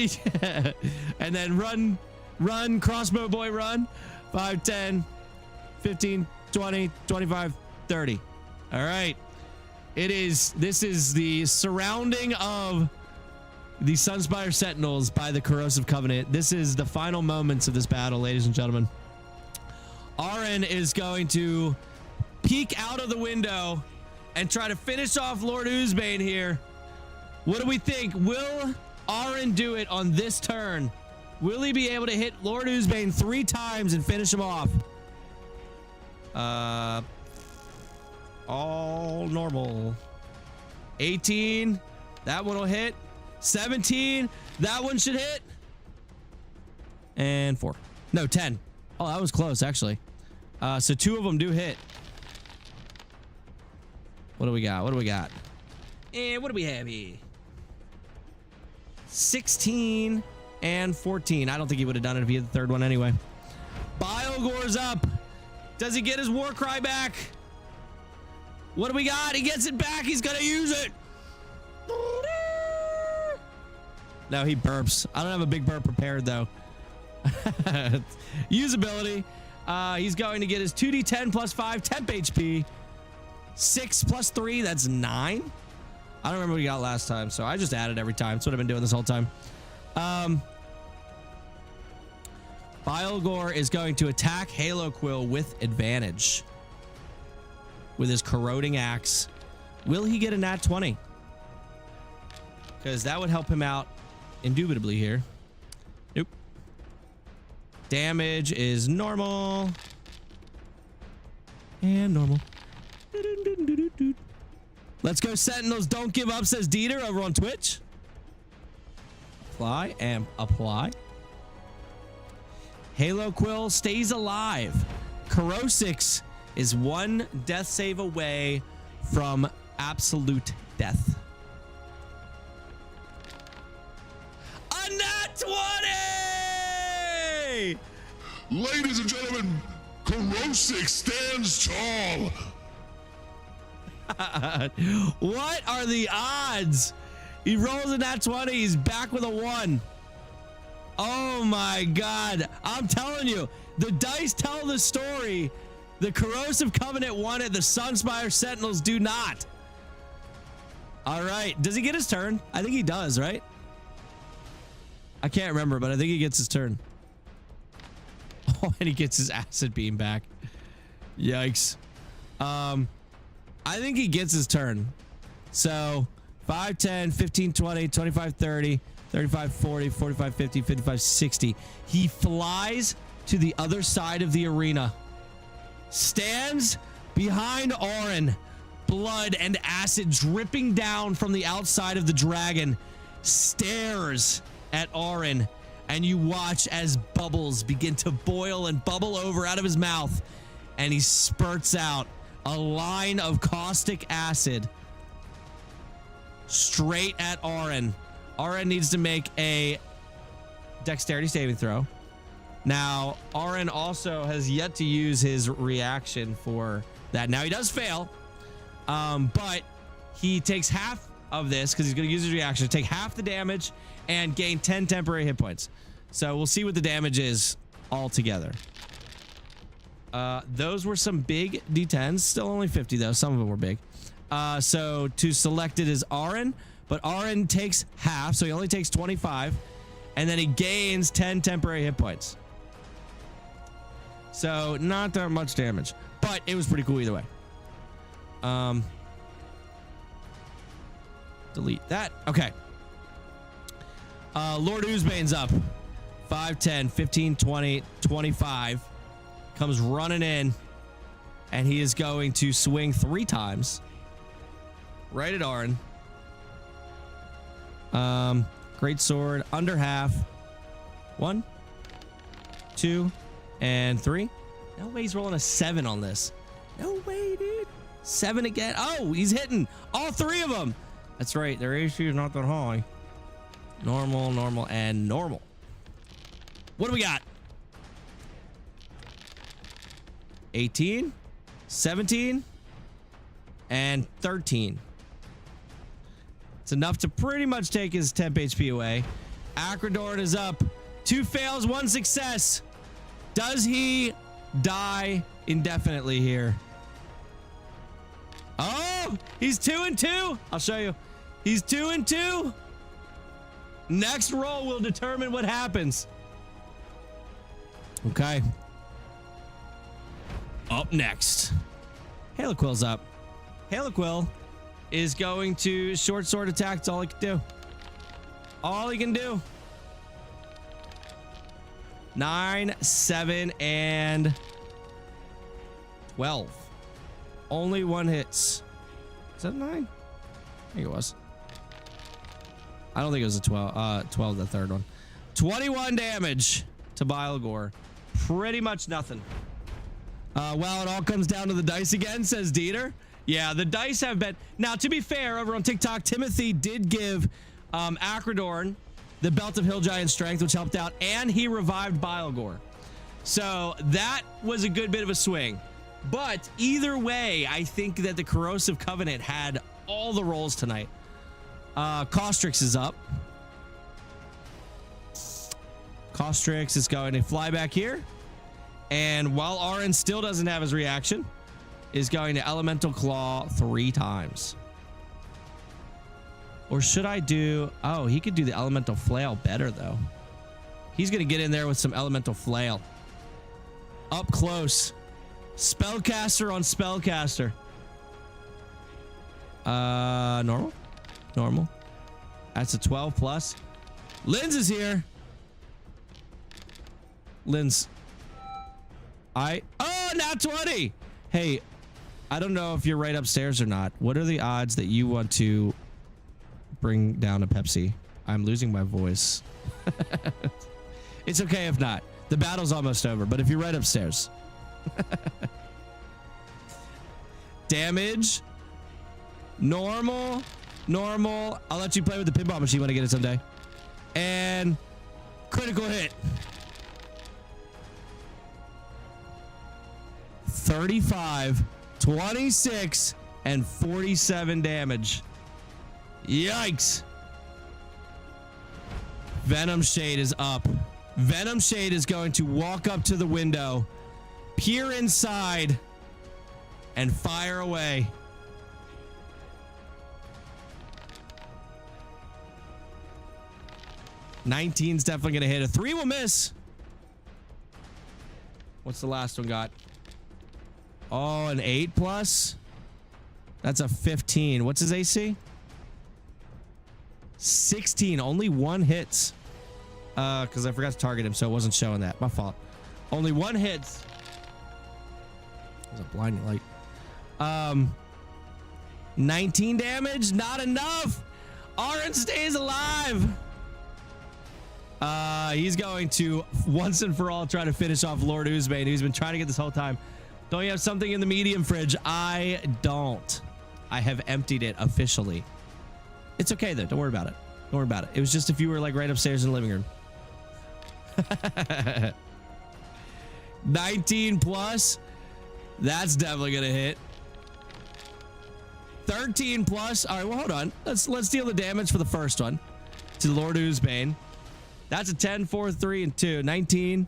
And then run, Crossbow Boy, run. 5, 10, 15, 20, 25, 30. All right. This is the surrounding of the Sunspire Sentinels by the Corrosive Covenant. This is the final moments of this battle, ladies and gentlemen. Aaron is going to peek out of the window and try to finish off Lord Oozbane here. What do we think? Will Aaron do it on this turn? Will he be able to hit Lord Oozbane 3 times and finish him off? All normal. 18. That one will hit. 17. That one should hit. And 4. No, 10. Oh, that was close, actually. So 2 of them do hit. What do we got? What do we got? And what do we have here? 16 and 14. I don't think he would have done it if he had the 3rd one anyway. Biogor's up. Does he get his war cry back? What do we got? He gets it back. He's gonna use it. No, he burps. I don't have a big burp prepared though. Usability. He's going to get his 2d10 plus 5 temp HP. 6 plus 3, that's 9. I don't remember what he got last time, so I just added every time. That's what I've been doing this whole time. Biogor is going to attack Haloquill with advantage with his corroding axe. Will he get a nat 20? Because that would help him out indubitably here. Nope. Damage is normal. And normal. Let's go, Sentinels. Don't give up, says Dieter over on Twitch. Apply and apply. Haloquill stays alive. Corrosix is 1 death save away from absolute death. A nat 20! Ladies and gentlemen, Corrosive stands tall. What are the odds? He rolls a nat 20. He's back with a 1. Oh my God. I'm telling you, the dice tell the story. The Corrosive Covenant won it. The Sunspire Sentinels do not. All right. Does he get his turn? I think he does, right? I can't remember, but I think he gets his turn. Oh, and he gets his acid beam back. Yikes. I think he gets his turn. So 5, 10, 15, 20, 25, 30, 35, 40, 45, 50, 55, 60. He flies to the other side of the arena. Stands behind Auron. Blood and acid dripping down from the outside of the dragon. Stares at Auron. And you watch as bubbles begin to boil and bubble over out of his mouth. And he spurts out a line of caustic acid straight at Auron. Auron needs to make a dexterity saving throw. Now, Auron also has yet to use his reaction for that. Now, he does fail, but he takes half of this because he's going to use his reaction to take half the damage and gain 10 temporary hit points. So we'll see what the damage is all together. Those were some big D10s. Still only 50, though. Some of them were big. So to select it is Auron, but Auron takes half, so he only takes 25, and then he gains 10 temporary hit points. So not that much damage, but it was pretty cool either way. Delete that. Okay. Lord Oozbane's up. 5, 10, 15, 20, 25. Comes running in, and he is going to swing 3 times. Right at Auron. Great sword, under half. 1, 2, and 3. No way he's rolling a 7 on this. No way, dude. 7 again. Oh, he's hitting all 3 of them. That's right. Their AC is not that high. Normal, normal, and normal. What do we got? 18, 17, and 13. It's enough to pretty much take his temp HP away. Acridorn is up. 2 fails, 1 success. Does he die indefinitely here? Oh, he's 2 and 2. I'll show you. He's 2 and 2. Next roll will determine what happens. Okay. Up next, Haloquill's up. Haloquill is going to short sword attack. That's all he can do. All he can do. 9, 7, and 12. Only 1 hits. Is that 9? I think it was. I don't think it was a 12. 12, the third one. 21 damage to Bilegore. Pretty much nothing. Well, it all comes down to the dice again, says Dieter. Yeah, the dice have been... Now, to be fair, over on TikTok, Timothy did give Acridorn the Belt of Hill Giant Strength, which helped out, and he revived Bilegore. So that was a good bit of a swing. But either way, I think that the Corrosive Covenant had all the rolls tonight. Caustrix is up. Caustrix is going to fly back here. And while Auron still doesn't have his reaction, is going to Elemental Claw 3 times. Or should I do... Oh, he could do the Elemental Flail better, though. He's going to get in there with some Elemental Flail. Up close. Spellcaster on Spellcaster. Normal? Normal. That's a 12 plus. Linz is here. Linz. Oh, not 20. Hey, I don't know if you're right upstairs or not. What are the odds that you want to bring down a Pepsi? I'm losing my voice. It's okay if not. The battle's almost over, but if you're right upstairs. Damage. Normal. Normal. I'll let you play with the pinball machine when I get it someday. And critical hit. 35, 26, and 47 damage. Yikes. Venom Shade is up. Venom Shade is going to walk up to the window, peer inside, and fire away. 19's definitely going to hit. A 3 will miss. What's the last one got? Oh, an 8 plus. That's a 15. What's his AC? 16. Only 1 hits. Because I forgot to target him, so it wasn't showing that. My fault. Only 1 hits. There's a blinding light. 19 damage. Not enough. Aaron stays alive. He's going to once and for all try to finish off Lord Oozbane, who's been trying to get this whole time. Don't you have something in the medium fridge? I don't. I have emptied it officially. It's okay though. Don't worry about it. Don't worry about it. It was just if you were like right upstairs in the living room. 19 plus. That's definitely gonna hit. 13 plus. All right, well, hold on. Let's deal the damage for the first one to Lord Oozbane. That's a 10, 4, 3, and 2. 19.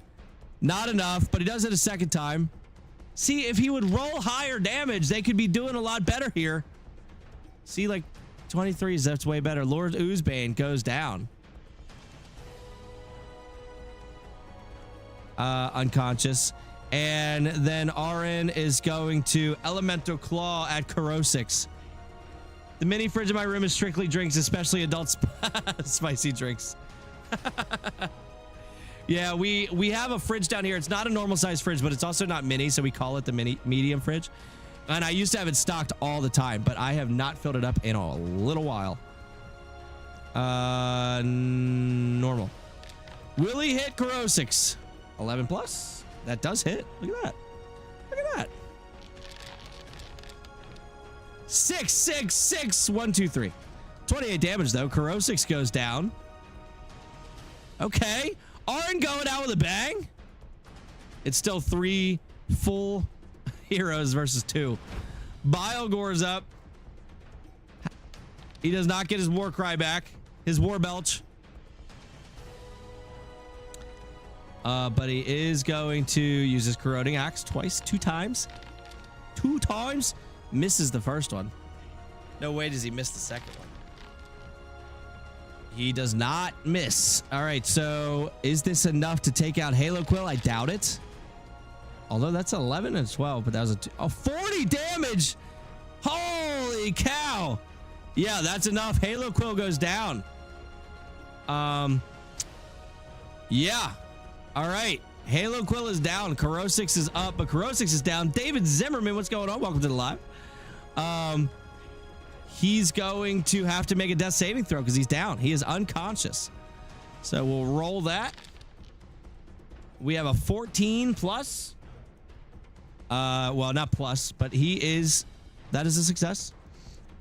Not enough, but he does it a second time. See, if he would roll higher damage, they could be doing a lot better here. See, like 23s, that's way better. Lord Oozbane goes down. Unconscious. And then Aaron is going to Elemental Claw at Corrosive. The mini fridge in my room is strictly drinks, especially adult spicy drinks. Yeah, we have a fridge down here. It's not a normal size fridge, but it's also not mini, so we call it the medium fridge. And I used to have it stocked all the time, but I have not filled it up in a little while. Normal. Will he hit Corrosive? 11 plus. That does hit. Look at that. Look at that. 6, 6, 6. 1, 2, 3. 28 damage though. Corrosive goes down. Okay. Aaron going out with a bang. It's still 3 full heroes versus 2. Bilegore's up. He does not get his war cry back. His war belch. But he is going to use his corroding axe twice. 2 times. 2 times. Misses the first one. No way does he miss the second one. He does not miss. All right, so is this enough to take out Halo Quill? I doubt it. Although that's 11 and 12, but that was a 40 damage. Holy cow. Yeah, that's enough. Halo Quill goes down. Yeah. All right. Halo Quill is down. Corrosive is up, but Corrosive is down. David Zimmerman, what's going on? Welcome to the live. He's going to have to make a death saving throw because he's down. He is unconscious. So we'll roll that. We have a 14 plus. Well, not plus, but that is a success.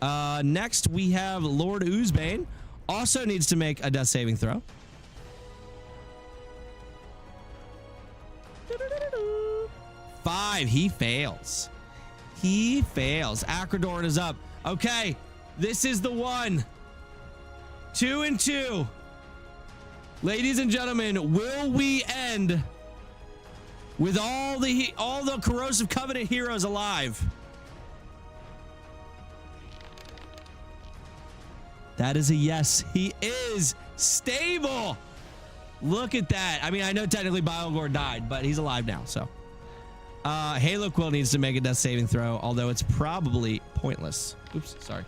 Next, we have Lord Oozbane. Also needs to make a death saving throw. Five. He fails. He fails. Acrodorn is up. Okay. This is the one. 2 and 2. Ladies and gentlemen, will we end with all the Corrosive Covenant heroes alive? That is a yes. He is stable. Look at that. I mean, I know technically Bilegore died, but he's alive now, so. Halo Quill needs to make a death saving throw, although it's probably pointless. Oops, sorry.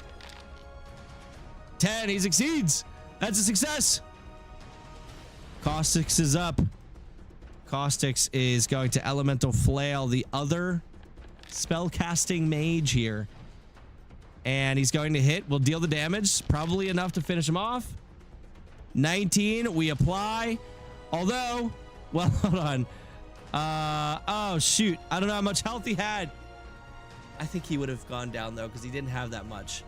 10, he succeeds. That's a success. Caustic is up. Caustic is going to Elemental Flail, the other spellcasting mage here. And he's going to hit. We'll deal the damage. Probably enough to finish him off. 19, we apply. Although, well, hold on. Oh, shoot. I don't know how much health he had. I think he would have gone down, though, because he didn't have that much.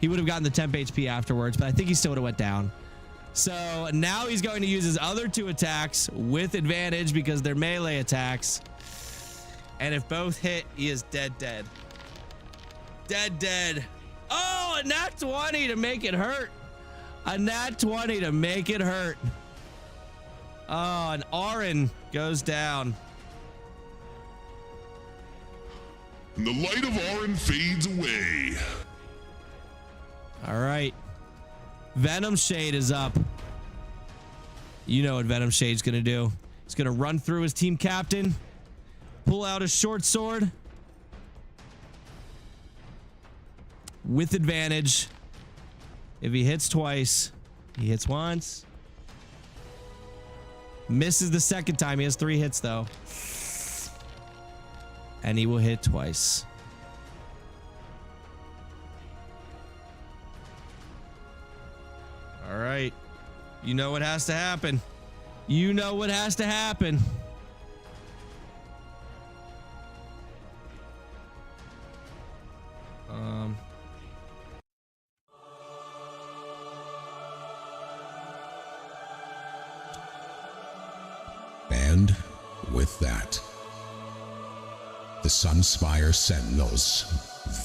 He would have gotten the temp HP afterwards, but I think he still would have went down. So now he's going to use his other 2 attacks with advantage because they're melee attacks. And if both hit, he is dead. Dead. Oh, a nat 20 to make it hurt. A nat 20 to make it hurt. Oh, and Aaron goes down. And the light of Aaron fades away. All right. Venom Shade is up. You know what Venom Shade's gonna do. He's gonna run through his team captain, pull out his short sword with advantage. If he hits twice, he hits once. Misses the second time. He has 3 hits though. And he will hit twice. All right. You know what has to happen. You know what has to happen. And with that, the Sunspire Sentinels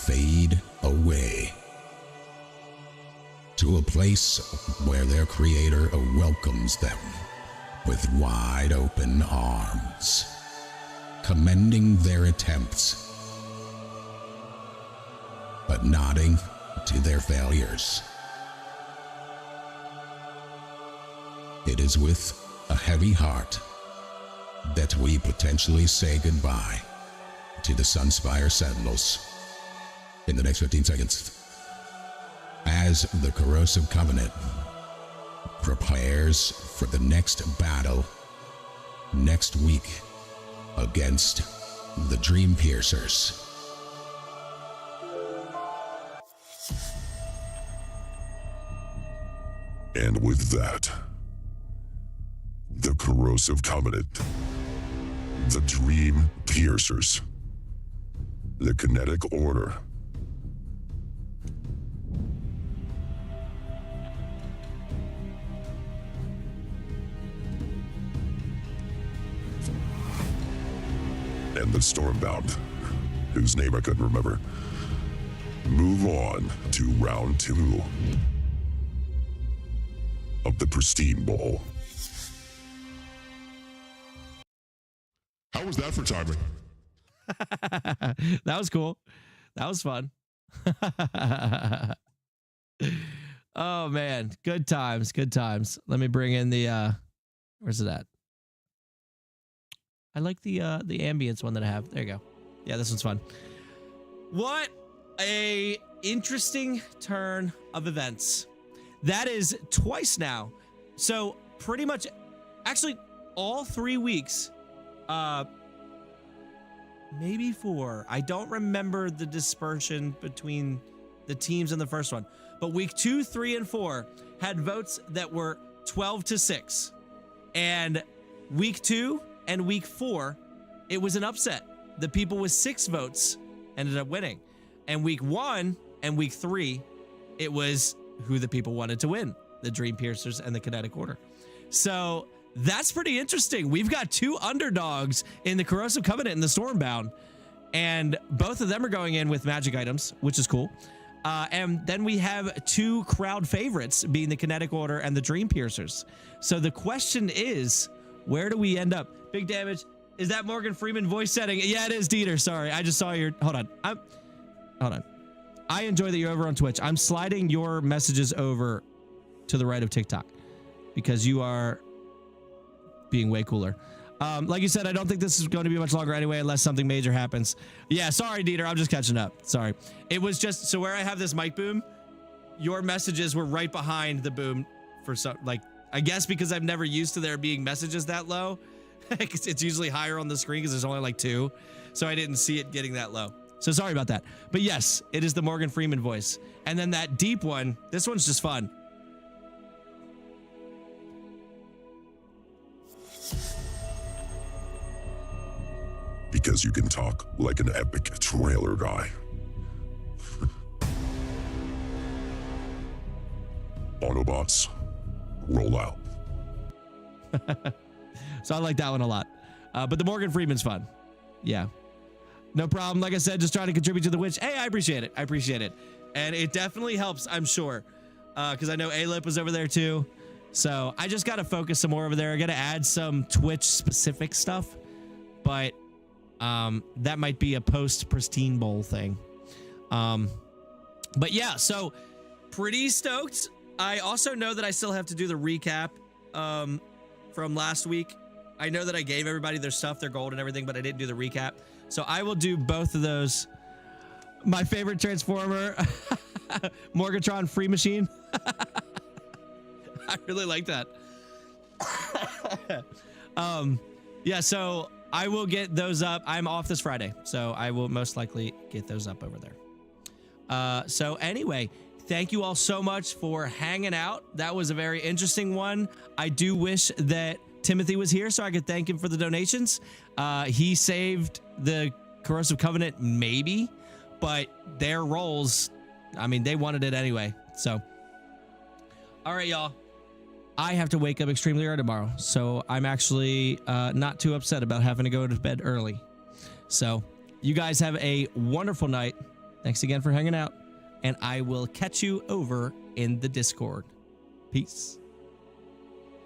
fade away to a place where their creator welcomes them with wide open arms, commending their attempts, but nodding to their failures. It is with a heavy heart that we potentially say goodbye to the Sunspire Sentinels in the next 15 seconds. As the Corrosive Covenant prepares for the next battle next week against the Dream Piercers. And with that, the Corrosive Covenant, the Dream Piercers, the Kinetic Order, and the Stormbound, whose name I couldn't remember, move on to round 2 of the Pristine Bowl. How was that for timing? That was cool. That was fun. Oh man, good times, good times. Let me bring in the where's it at? I like the ambience one that I have. There you go. Yeah, this one's fun. What a interesting turn of events. That is twice now. So pretty much, actually all 3 weeks, maybe 4. I don't remember the dispersion between the teams in the first one, but week 2, 3, and 4 had votes that were 12-6, and week 2 and week 4, it was an upset. The people with 6 votes ended up winning, and week 1 and week 3, it was who the people wanted to win, the Dream Piercers and the Kinetic Order. So that's pretty interesting. We've got 2 underdogs in the Corrosive Covenant and the Stormbound, and both of them are going in with magic items, which is cool. And then we have 2 crowd favorites, being the Kinetic Order and the Dream Piercers. So the question is, where do we end up? Big Damage, is that Morgan Freeman voice setting? Yeah, it is, Dieter. Sorry, I just saw your... Hold on. Hold on. I enjoy that you're over on Twitch. I'm sliding your messages over to the right of TikTok because you are being way cooler. Like you said, I don't think this is going to be much longer anyway, unless something major happens. Yeah, sorry, Dieter. I'm just catching up. Sorry. It was just, so where I have this mic boom, your messages were right behind the boom for some, like, I guess because I've never used to there being messages that low. It's usually higher on the screen because there's only like 2. So I didn't see it getting that low. So sorry about that. But yes, it is the Morgan Freeman voice. And then that deep one, this one's just fun. Because you can talk like an epic trailer guy. Autobots, roll out. So I like that one a lot. But the Morgan Freeman's fun. Yeah. No problem. Like I said, just trying to contribute to the witch. Hey, I appreciate it. I appreciate it. And it definitely helps, I'm sure. Because I know A-Lip was over there too. So I just got to focus some more over there. I got to add some Twitch specific stuff. But that might be a post Pristine Bowl thing. But yeah, so pretty stoked. I also know that I still have to do the recap from last week. I know that I gave everybody their stuff, their gold and everything, but I didn't do the recap. So I will do both of those. My favorite Transformer, Morgatron Free Machine. I really like that. Yeah, so I will get those up. I'm off this Friday, so I will most likely get those up over there. So anyway, thank you all so much for hanging out. That was a very interesting one. I do wish that Timothy was here so I could thank him for the donations. He saved the Corrosive Covenant, maybe, but their rolls, I mean, they wanted it anyway. So, all right, y'all. I have to wake up extremely early tomorrow, so I'm actually not too upset about having to go to bed early. So, you guys have a wonderful night. Thanks again for hanging out, and I will catch you over in the Discord. Peace.